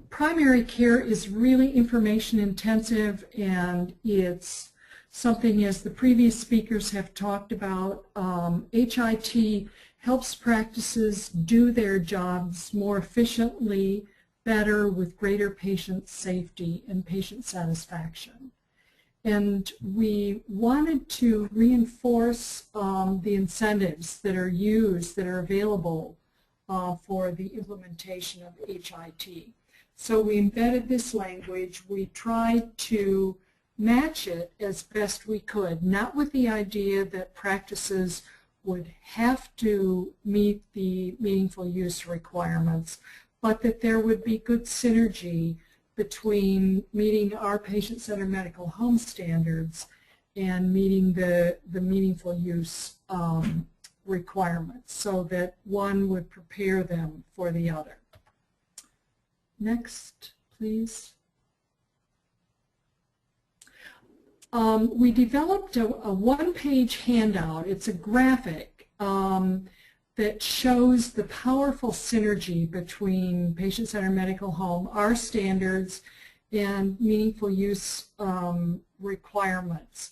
Primary care is really information intensive, and it's something, as the previous speakers have talked about, HIT helps practices do their jobs more efficiently, better, with greater patient safety and patient satisfaction. And we wanted to reinforce the incentives that are used, that are available for the implementation of HIT. So we embedded this language. We tried to match it as best we could, not with the idea that practices would have to meet the meaningful use requirements, but that there would be good synergy between meeting our patient-centered medical home standards and meeting the meaningful use requirements, so that one would prepare them for the other. Next, please. We developed a one-page handout. It's a graphic that shows the powerful synergy between patient-centered medical home, our standards, and meaningful use requirements.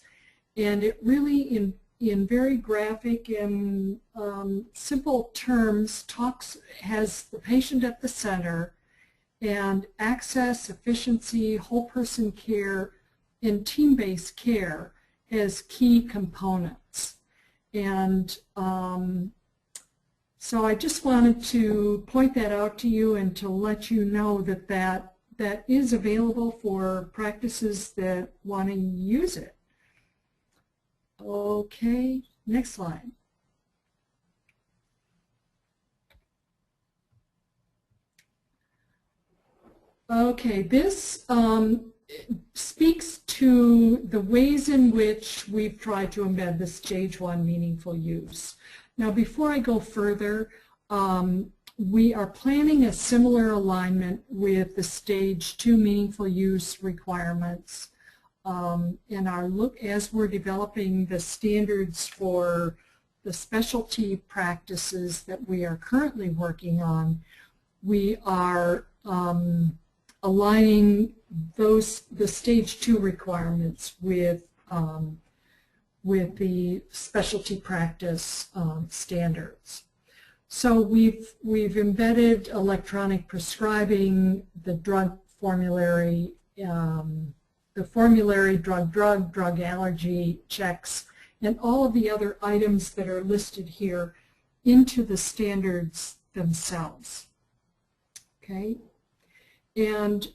And it really, in very graphic and simple terms, has the patient at the center, and access, efficiency, whole person care, and team-based care as key components. And so I just wanted to point that out to you and to let you know that that is available for practices that want to use it. Okay, next slide. Okay, this speaks to the ways in which we've tried to embed the stage 1 meaningful use. Now, before I go further, we are planning a similar alignment with the stage 2 meaningful use requirements in our look as we're developing the standards for the specialty practices that we are currently working on. We are aligning the stage 2 requirements with the specialty practice standards. So we've embedded electronic prescribing, the drug formulary, the formulary drug allergy checks, and all of the other items that are listed here into the standards themselves. Okay? And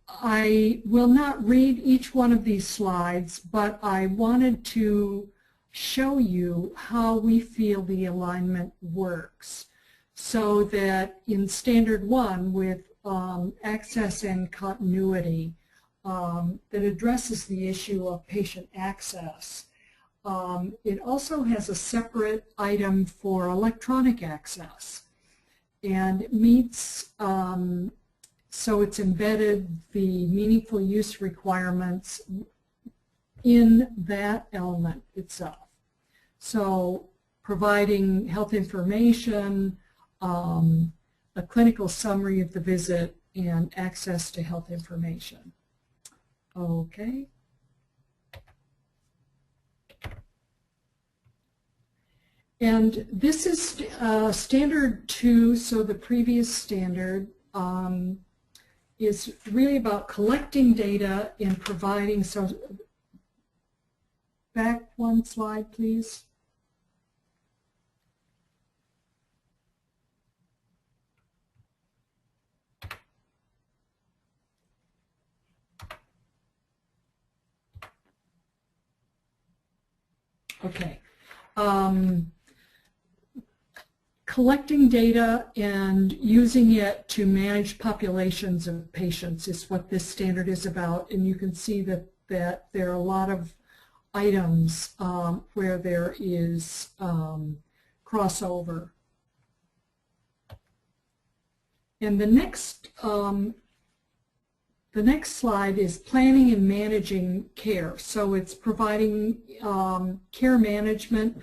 I will not read each one of these slides, but I wanted to show you how we feel the alignment works, so that in Standard 1 with access and continuity, that addresses the issue of patient access. It also has a separate item for electronic access, and it meets, so it's embedded the meaningful use requirements in that element itself. So providing health information, a clinical summary of the visit, and access to health information. Okay. And this is standard 2, so the previous standard is really about collecting data and providing, so back one slide, please. Okay. Collecting data and using it to manage populations of patients is what this standard is about, and you can see that there are a lot of items where there is crossover. And the next slide is planning and managing care. So it's providing care management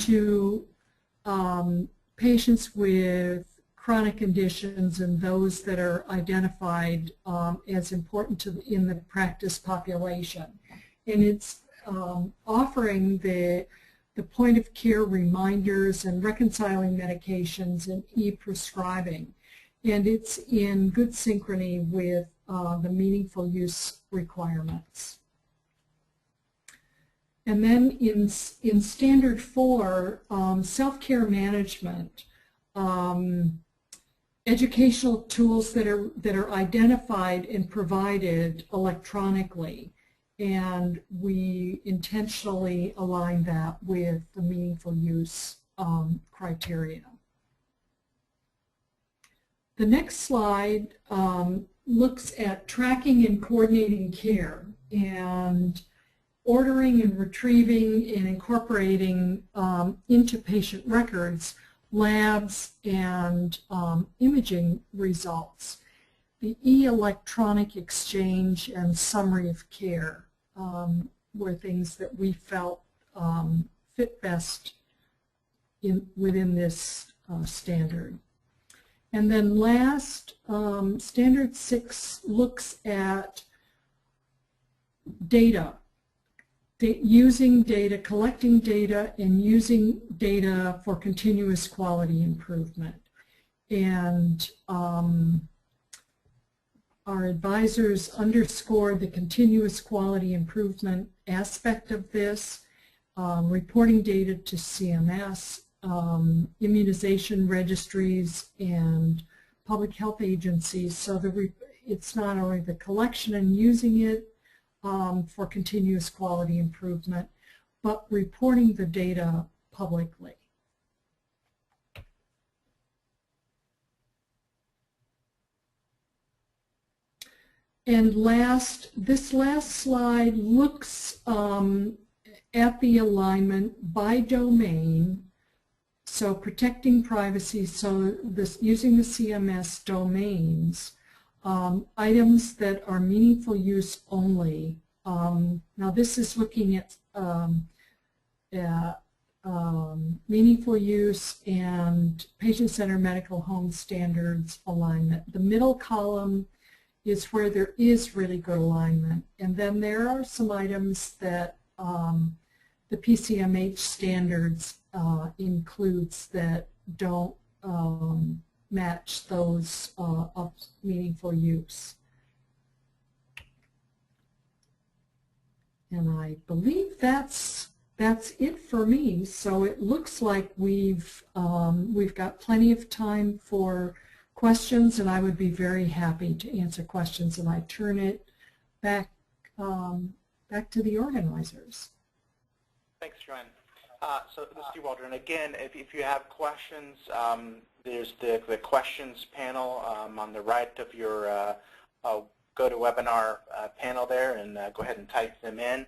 to patients with chronic conditions and those that are identified as important in the practice population. And it's offering the point of care reminders and reconciling medications and e-prescribing. And it's in good synchrony with the meaningful use requirements. And then in Standard 4, self-care management, educational tools that are identified and provided electronically, and we intentionally align that with the meaningful use criteria. The next slide looks at tracking and coordinating care and ordering and retrieving and incorporating into patient records labs and imaging results. The e-electronic exchange and summary of care were things that we felt fit best within this standard. And then last, Standard 6 looks at data. Using data, collecting data, and using data for continuous quality improvement. And our advisors underscored the continuous quality improvement aspect of this, reporting data to CMS, immunization registries, and public health agencies. So it's not only the collection and using it for continuous quality improvement, but reporting the data publicly. And this last slide looks at the alignment by domain, so protecting privacy, so using the CMS domains. Items that are meaningful use only. Now this is looking at meaningful use and patient-centered medical home standards alignment. The middle column is where there is really good alignment, and then there are some items that the PCMH standards includes that don't match those of meaningful use. And I believe that's it for me. So it looks like we've got plenty of time for questions, and I would be very happy to answer questions. And I turn it back to the organizers. Thanks, Joanne. So this is Steve Waldron. Again, if you have questions, there's the questions panel on the right of your GoToWebinar panel there and go ahead and type them in.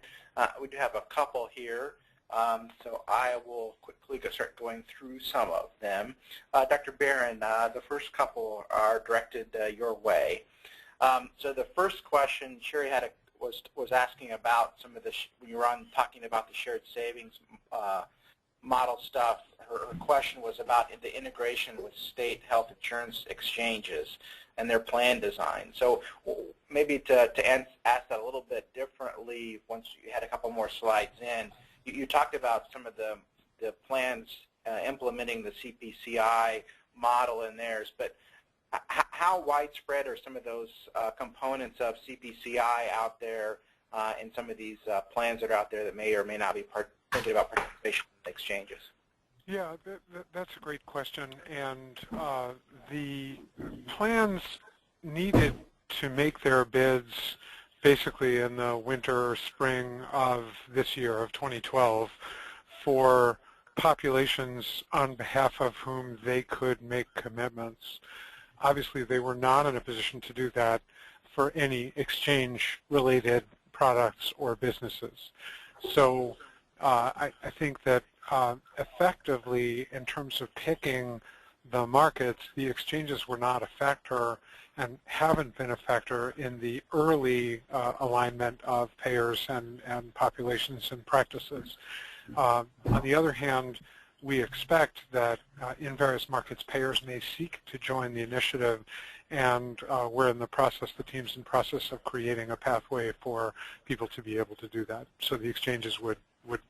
We do have a couple here, so I will quickly start going through some of them. Dr. Barron, the first couple are directed your way. So the first question Sherry had was asking about some of the, when you were on talking about the shared savings model stuff, her question was about the integration with state health insurance exchanges and their plan design. So maybe to ask that a little bit differently, once you had a couple more slides in, you talked about some of the plans implementing the CPCi model in theirs, but how widespread are some of those components of CPCi out there in some of these plans that are out there that may or may not be thinking about participation in exchanges? Yeah, that's a great question, and the plans needed to make their bids basically in the winter or spring of this year, of 2012, for populations on behalf of whom they could make commitments. Obviously, they were not in a position to do that for any exchange-related products or businesses. So I think that effectively, in terms of picking the markets, the exchanges were not a factor and haven't been a factor in the early alignment of payers and populations and practices. On the other hand, we expect that in various markets, payers may seek to join the initiative, and we're in the process, the team's in process of creating a pathway for people to be able to do that. So the exchanges would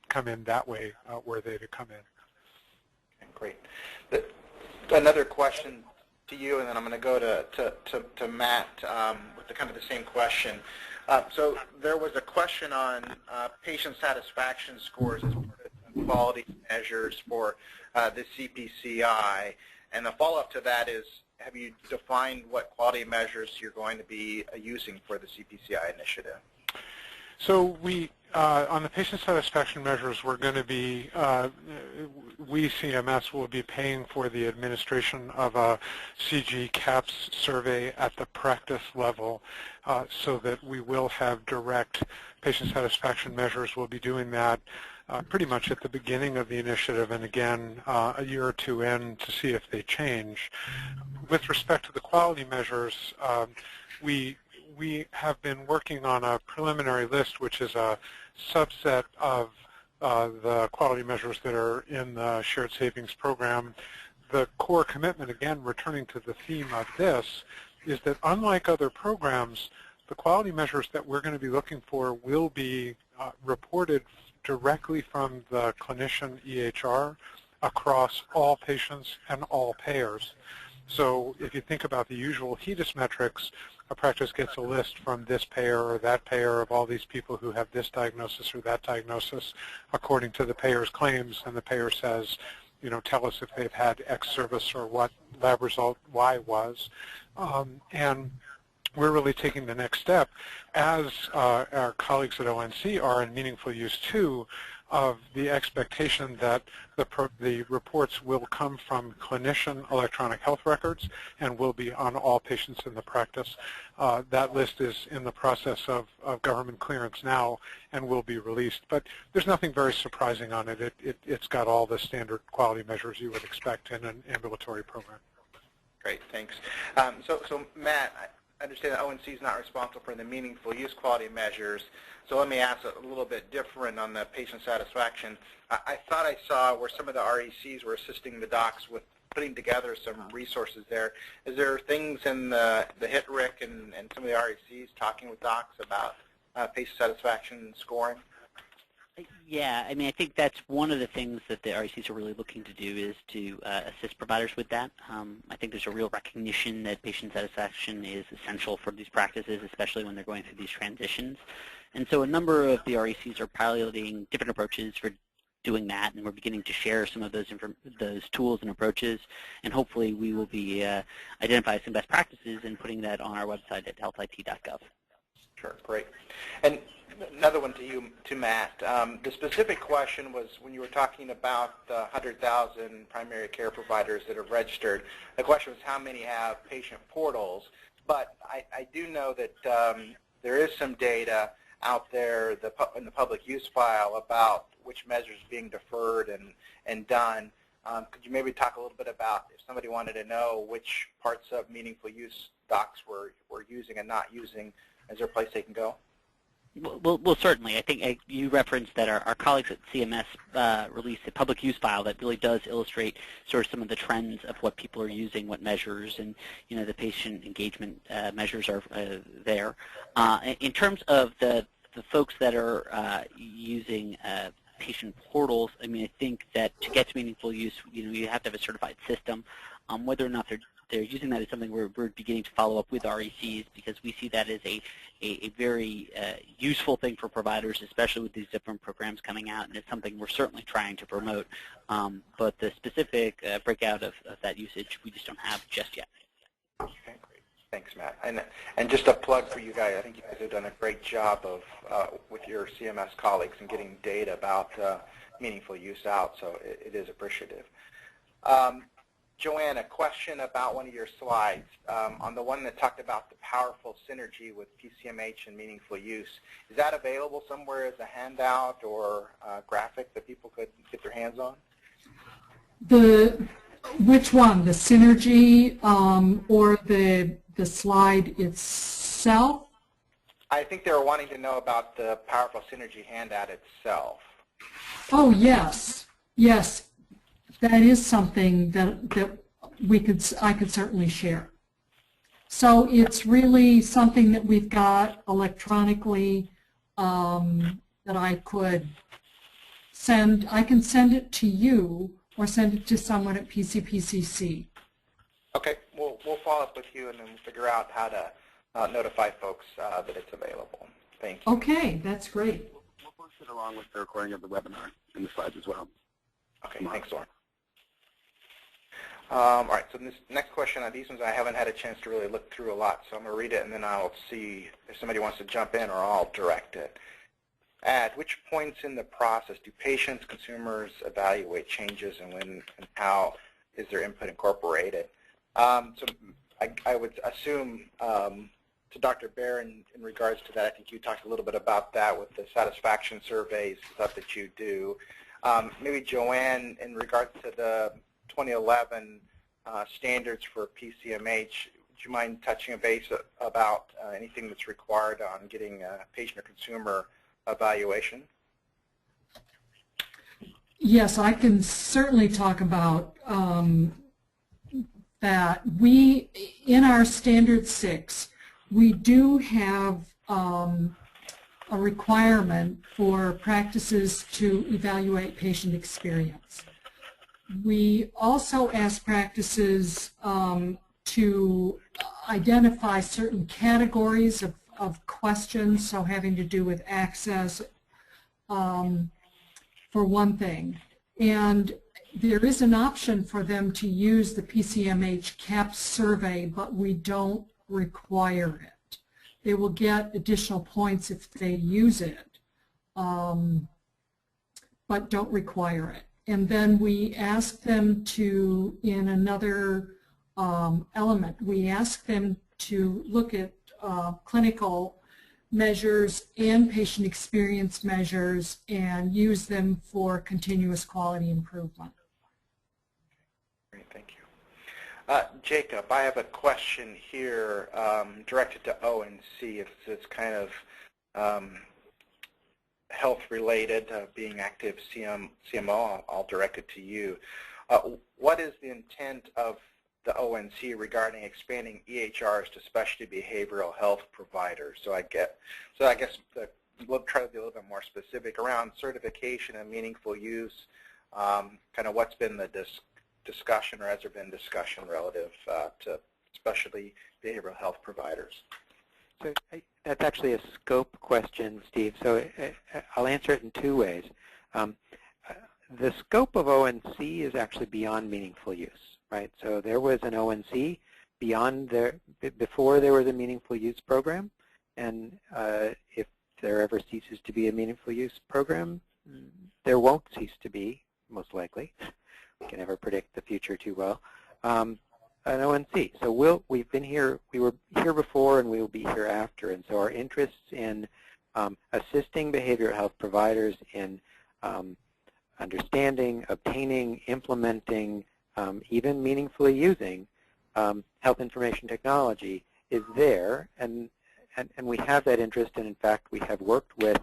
come in that way were they to come in. Okay, great. Another question to you, and then I'm going to go to Matt with kind of the same question. So there was a question on patient satisfaction scores as part of quality measures for the CPCi, and the follow-up to that is, have you defined what quality measures you're going to be using for the CPCi initiative? So we, on the patient satisfaction measures, we're going to be, we CMS will be paying for the administration of a CG CAPS survey at the practice level so that we will have direct patient satisfaction measures. We'll be doing that pretty much at the beginning of the initiative and again a year or two in to see if they change. With respect to the quality measures, we have been working on a preliminary list, which is a subset of the quality measures that are in the shared savings program. The core commitment, again, returning to the theme of this, is that unlike other programs, the quality measures that we're going to be looking for will be reported directly from the clinician EHR across all patients and all payers. So if you think about the usual HEDIS metrics, a practice gets a list from this payer or that payer of all these people who have this diagnosis or that diagnosis according to the payer's claims, and the payer says, you know, tell us if they've had X service or what lab result Y was. And we're really taking the next step, as our colleagues at ONC are in Meaningful Use 2, of the expectation that the reports will come from clinician electronic health records and will be on all patients in the practice. That list is in the process of government clearance now and will be released. But there's nothing very surprising on it. It's got all the standard quality measures you would expect in an ambulatory program. Great, thanks. So Matt, I understand that ONC is not responsible for the meaningful use quality measures, so let me ask a little bit different on the patient satisfaction. I thought I saw where some of the RECs were assisting the docs with putting together some resources there. Is there things in the HITRIC and some of the RECs talking with docs about patient satisfaction scoring? Yeah, I mean, I think that's one of the things that the RECs are really looking to do is to assist providers with that. I think there's a real recognition that patient satisfaction is essential for these practices, especially when they're going through these transitions. And so a number of the RECs are piloting different approaches for doing that, and we're beginning to share some of those tools and approaches, and hopefully we will be identifying some best practices and putting that on our website at healthit.gov. Sure, great. And another one to Matt. The specific question was when you were talking about the 100,000 primary care providers that have registered, the question was how many have patient portals. but I do know that there is some data out there in the public use file about which measures are being deferred and done. Could you maybe talk a little bit about if somebody wanted to know which parts of meaningful use docs were using and not using? Is there a place they can go? Well, certainly. I think you referenced that our colleagues at CMS released a public use file that really does illustrate sort of some of the trends of what people are using, what measures, and the patient engagement measures are there. In terms of the folks that are using patient portals, I mean, I think that to get to meaningful use, you have to have a certified system. Whether or not they're using that is something we're beginning to follow up with RECs, because we see that as a very useful thing for providers, especially with these different programs coming out, and it's something we're certainly trying to promote. But the specific breakout of that usage, we just don't have just yet. Okay, great. Thanks, Matt. And just a plug for you guys. I think you guys have done a great job of with your CMS colleagues in getting data about meaningful use out, so it is appreciative. Joanne, a question about one of your slides. On the one that talked about the powerful synergy with PCMH and meaningful use, is that available somewhere as a handout or a graphic that people could get their hands on? Which one? The synergy or the slide itself? I think they were wanting to know about the powerful synergy handout itself. Oh, yes. Yes. That is something that I could certainly share. So it's really something that we've got electronically that I could send. I can send it to you or send it to someone at PCPCi. Okay, we'll follow up with you and then we'll figure out how to notify folks that it's available. Thank you. Okay, that's great. We'll post it along with the recording of the webinar and the slides as well. Okay, thanks, Lauren. All right, so this next question, these ones I haven't had a chance to really look through a lot, so I'm going to read it and then I'll see if somebody wants to jump in or I'll direct it. At which points in the process do patients, consumers evaluate changes, and when and how is their input incorporated? So I would assume to Dr. Baer in regards to that, I think you talked a little bit about that with the satisfaction surveys, stuff that you do. Maybe Joanne, in regards to the 2011 standards for PCMH, would you mind touching a base about anything that's required on getting a patient or consumer evaluation? Yes, I can certainly talk about that. We, in our Standard 6, we do have a requirement for practices to evaluate patient experience. We also ask practices to identify certain categories of questions, so having to do with access, for one thing. And there is an option for them to use the PCMH CAP survey, but we don't require it. They will get additional points if they use it, but don't require it. And then we ask them to, in another element, we ask them to look at clinical measures and patient experience measures and use them for continuous quality improvement. Great, thank you. Jacob, I have a question here directed to ONC. If it's kind of health-related, being active CMO, I'll direct it to you. What is the intent of the ONC regarding expanding EHRs to specialty behavioral health providers? So I guess we'll try to be a little bit more specific around certification and meaningful use. Kind of what's been the discussion, or has there been discussion relative to specialty behavioral health providers? So that's actually a scope question, Steve. So I'll answer it in two ways. The scope of ONC is actually beyond meaningful use, right? So there was an ONC before there was a meaningful use program, and if there ever ceases to be a meaningful use program, there won't cease to be, most likely. We can never predict the future too well. an ONC. So we've been here, we were here before and we will be here after. And so our interests in assisting behavioral health providers in understanding, obtaining, implementing, even meaningfully using health information technology is there, and we have that interest, and in fact we have worked with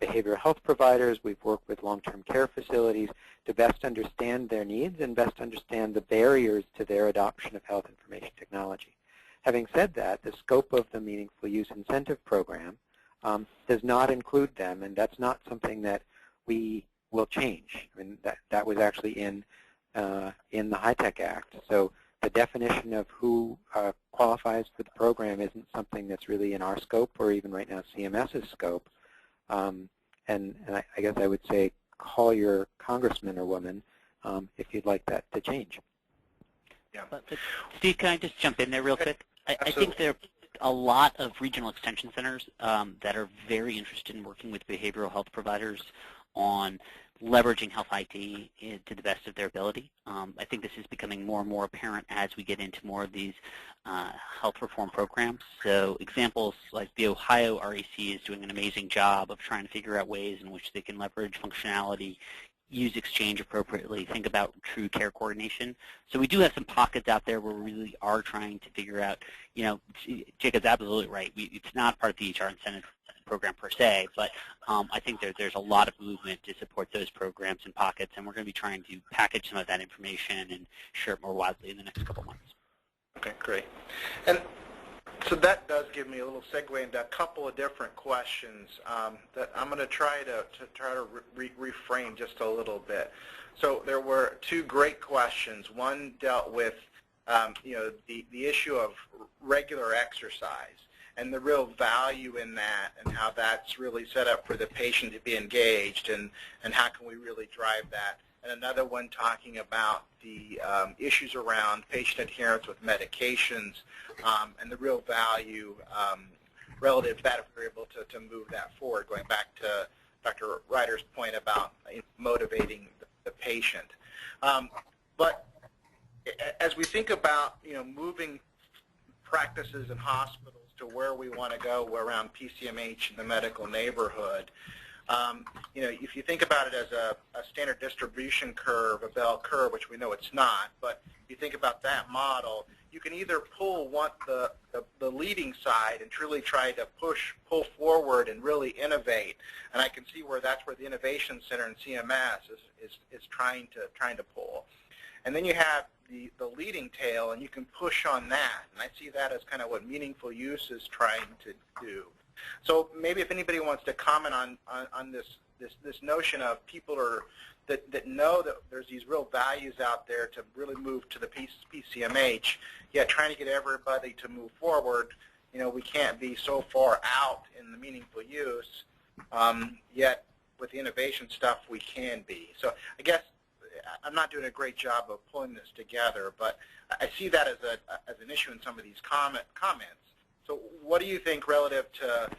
behavioral health providers, we've worked with long-term care facilities to best understand their needs and best understand the barriers to their adoption of health information technology. Having said that, the scope of the Meaningful Use Incentive Program does not include them, and that's not something that we will change. I mean, that was actually in the HITECH Act. So the definition of who qualifies for the program isn't something that's really in our scope or even right now CMS's scope. And I guess I would say call your congressman or woman if you'd like that to change. Yeah. Steve, can I just jump in there real quick? I think there are a lot of regional extension centers that are very interested in working with behavioral health providers on leveraging health IT to the best of their ability. I think this is becoming more and more apparent as we get into more of these health reform programs. So examples like the Ohio REC is doing an amazing job of trying to figure out ways in which they can leverage functionality, use Exchange appropriately, think about true care coordination. So we do have some pockets out there where we really are trying to figure out, you know, Jacob's absolutely right. It's not part of the HR incentive program per se, but I think there's a lot of movement to support those programs and pockets, and we're going to be trying to package some of that information and share it more widely in the next couple months. Okay, great. And so that does give me a little segue into a couple of different questions that I'm going to try to reframe just a little bit. So there were two great questions. One dealt with you know, the issue of regular exercise and the real value in that, and how that's really set up for the patient to be engaged, and how can we really drive that. And another one talking about the issues around patient adherence with medications and the real value relative to that if we're able to move that forward, going back to Dr. Ryder's point about motivating the patient. But as we think about, you know, moving practices and hospitals to where we want to go around PCMH in the medical neighborhood, you know, if you think about it as a standard distribution curve, a bell curve, which we know it's not, but if you think about that model, you can either pull the leading side and truly try to pull forward and really innovate, and I can see where that's where the Innovation Center and CMS is trying to pull. And then you have the leading tail, and you can push on that. And I see that as kind of what Meaningful Use is trying to do. So maybe if anybody wants to comment on this notion of people that know that there's these real values out there to really move to the PCMH, yet trying to get everybody to move forward. You know, we can't be so far out in the Meaningful Use, yet with the innovation stuff we can be. So I guess I'm not doing a great job of pulling this together, but I see that as an issue in some of these comments. So what do you think relative to,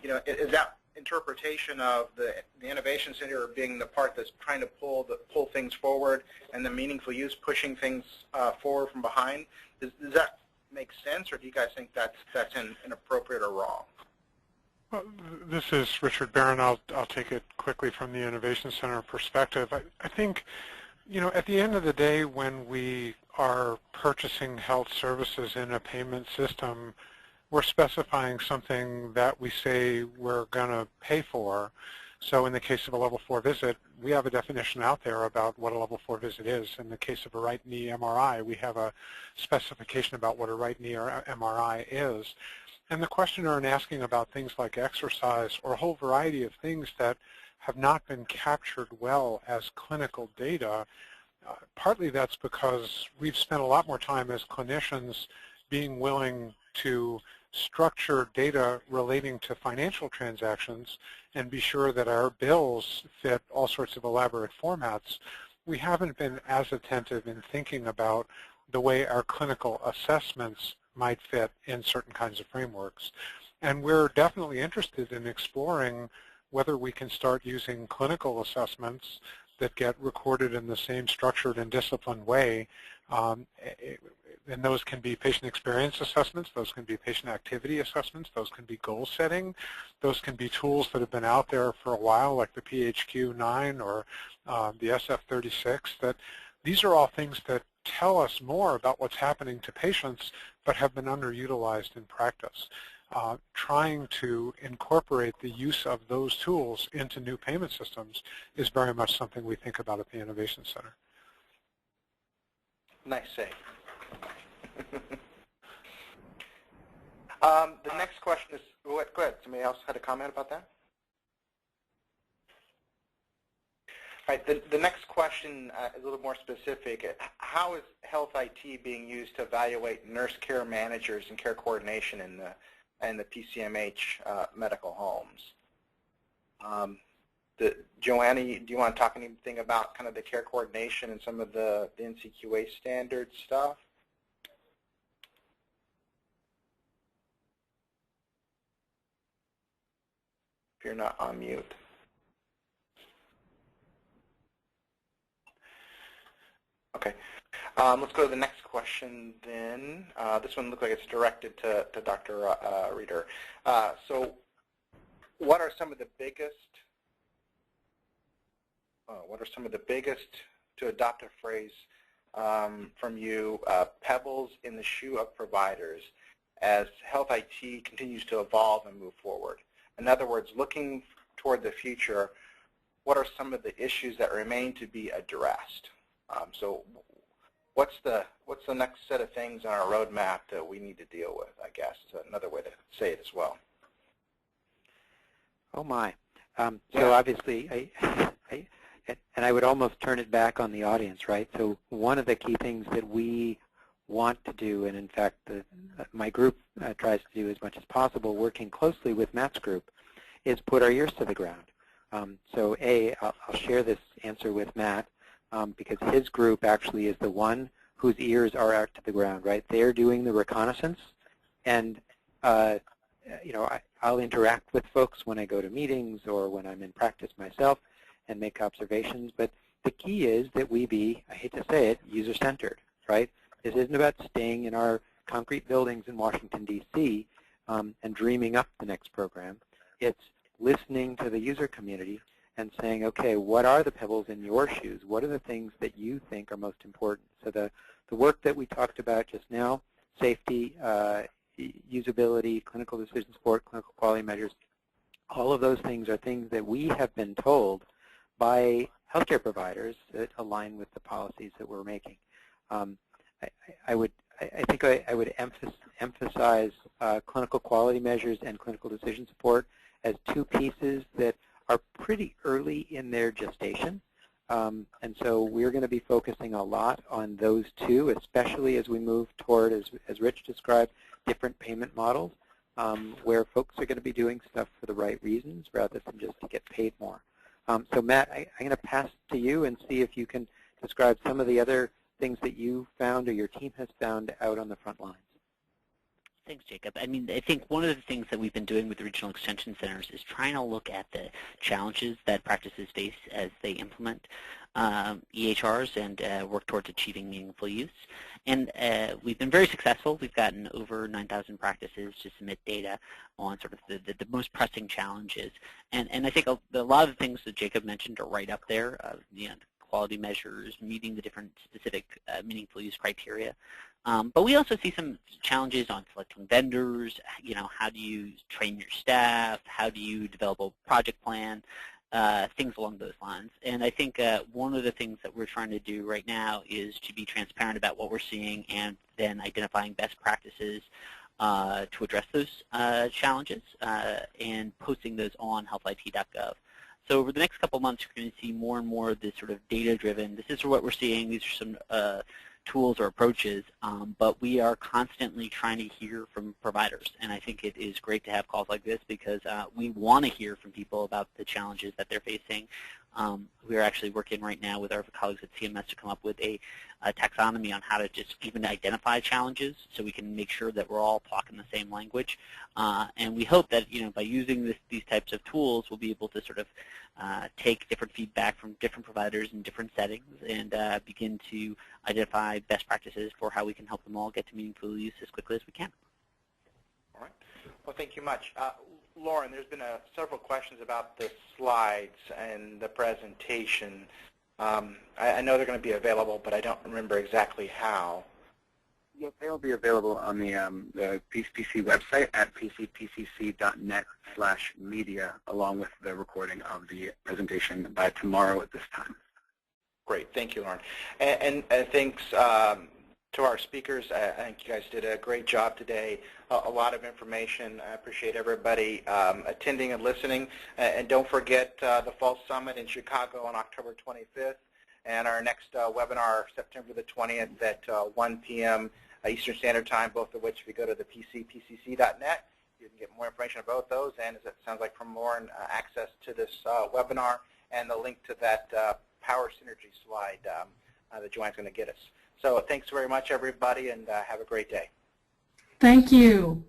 you know, is that interpretation of the Innovation Center being the part that's trying to pull things forward, and the Meaningful Use pushing things forward from behind? Does that make sense, or do you guys think that's inappropriate or wrong? Well, this is Richard Barron. I'll take it quickly from the Innovation Center perspective. I think, you know, at the end of the day, when we are purchasing health services in a payment system, we're specifying something that we say we're going to pay for. So in the case of a level 4 visit, we have a definition out there about what a level 4 visit is. In the case of a right knee MRI, we have a specification about what a right knee or MRI is. And the questioner in asking about things like exercise or a whole variety of things that have not been captured well as clinical data, partly that's because we've spent a lot more time as clinicians being willing to structure data relating to financial transactions and be sure that our bills fit all sorts of elaborate formats. We haven't been as attentive in thinking about the way our clinical assessments might fit in certain kinds of frameworks. And we're definitely interested in exploring whether we can start using clinical assessments that get recorded in the same structured and disciplined way And those can be patient experience assessments, those can be patient activity assessments, those can be goal setting, those can be tools that have been out there for a while like the PHQ-9 or the SF-36. That these are all things that tell us more about what's happening to patients but have been underutilized in practice. Trying to incorporate the use of those tools into new payment systems is very much something we think about at the Innovation Center. Nice save. The next question is, go ahead, somebody else had a comment about that? All right, the next question is a little more specific. How is health IT being used to evaluate nurse care managers and care coordination in the PCMH medical homes? Joanna, do you want to talk anything about kind of the care coordination and some of the NCQA standard stuff? If you're not on mute. Okay. Let's go to the next question then. This one looks like it's directed to Dr. Reeder. So what are some of the biggest, to adopt a phrase from you, pebbles in the shoe of providers as health IT continues to evolve and move forward? In other words, looking toward the future, what are some of the issues that remain to be addressed? So what's the next set of things on our roadmap that we need to deal with, I guess, is another way to say it as well. Oh my. So obviously, and I would almost turn it back on the audience, right? So one of the key things that we want to do, and in fact my group tries to do as much as possible, working closely with Matt's group, is put our ears to the ground. So I'll share this answer with Matt because his group actually is the one whose ears are out to the ground, right? They're doing the reconnaissance, and you know, I'll interact with folks when I go to meetings or when I'm in practice myself and make observations. But the key is that we be, I hate to say it, user-centered, right? This isn't about staying in our concrete buildings in Washington, D.C. And dreaming up the next program. It's listening to the user community and saying, okay, what are the pebbles in your shoes? What are the things that you think are most important? So the work that we talked about just now, safety, usability, clinical decision support, clinical quality measures, all of those things are things that we have been told by healthcare providers that align with the policies that we're making. I think I would emphasize clinical quality measures and clinical decision support as two pieces that are pretty early in their gestation. And so we're going to be focusing a lot on those two, especially as we move toward, as Rich described, different payment models where folks are going to be doing stuff for the right reasons rather than just to get paid more. So Matt, I'm going to pass to you and see if you can describe some of the other things that you found or your team has found out on the front lines. Thanks, Jacob. I mean, I think one of the things that we've been doing with the regional extension centers is trying to look at the challenges that practices face as they implement EHRs and work towards achieving meaningful use. And we've been very successful. We've gotten over 9,000 practices to submit data on sort of the most pressing challenges. And I think a lot of the things that Jacob mentioned are right up there. You know, quality measures, meeting the different specific meaningful use criteria. But we also see some challenges on selecting vendors. You know, how do you train your staff? How do you develop a project plan? Things along those lines. And I think one of the things that we're trying to do right now is to be transparent about what we're seeing and then identifying best practices to address those challenges and posting those on healthit.gov. So over the next couple of months, you're going to see more and more of this sort of data-driven, this is what we're seeing, these are some tools or approaches, but we are constantly trying to hear from providers. And I think it is great to have calls like this because we want to hear from people about the challenges that they're facing. We're actually working right now with our colleagues at CMS to come up with a taxonomy on how to just even identify challenges so we can make sure that we're all talking the same language. And we hope that by using these types of tools, we'll be able to sort of take different feedback from different providers in different settings and begin to identify best practices for how we can help them all get to meaningful use as quickly as we can. All right. Well, thank you much. Lauren, there's been several questions about the slides and the presentation. I know they're going to be available, but I don't remember exactly how. Yes, they'll be available on the PCPC website at pcpcc.net/media, along with the recording of the presentation by tomorrow at this time. Great. Thank you, Lauren. And thanks to our speakers. I think you guys did a great job today. A lot of information. I appreciate everybody attending and listening. And don't forget the Fall Summit in Chicago on October 25th, and our next webinar September the 20th at 1 p.m. Eastern Standard Time, both of which, if you go to the pcpcc.net, you can get more information about those, and as it sounds like from Lauren, access to this webinar and the link to that Power Synergy slide that Joanne's going to get us. So thanks very much, everybody, and have a great day. Thank you.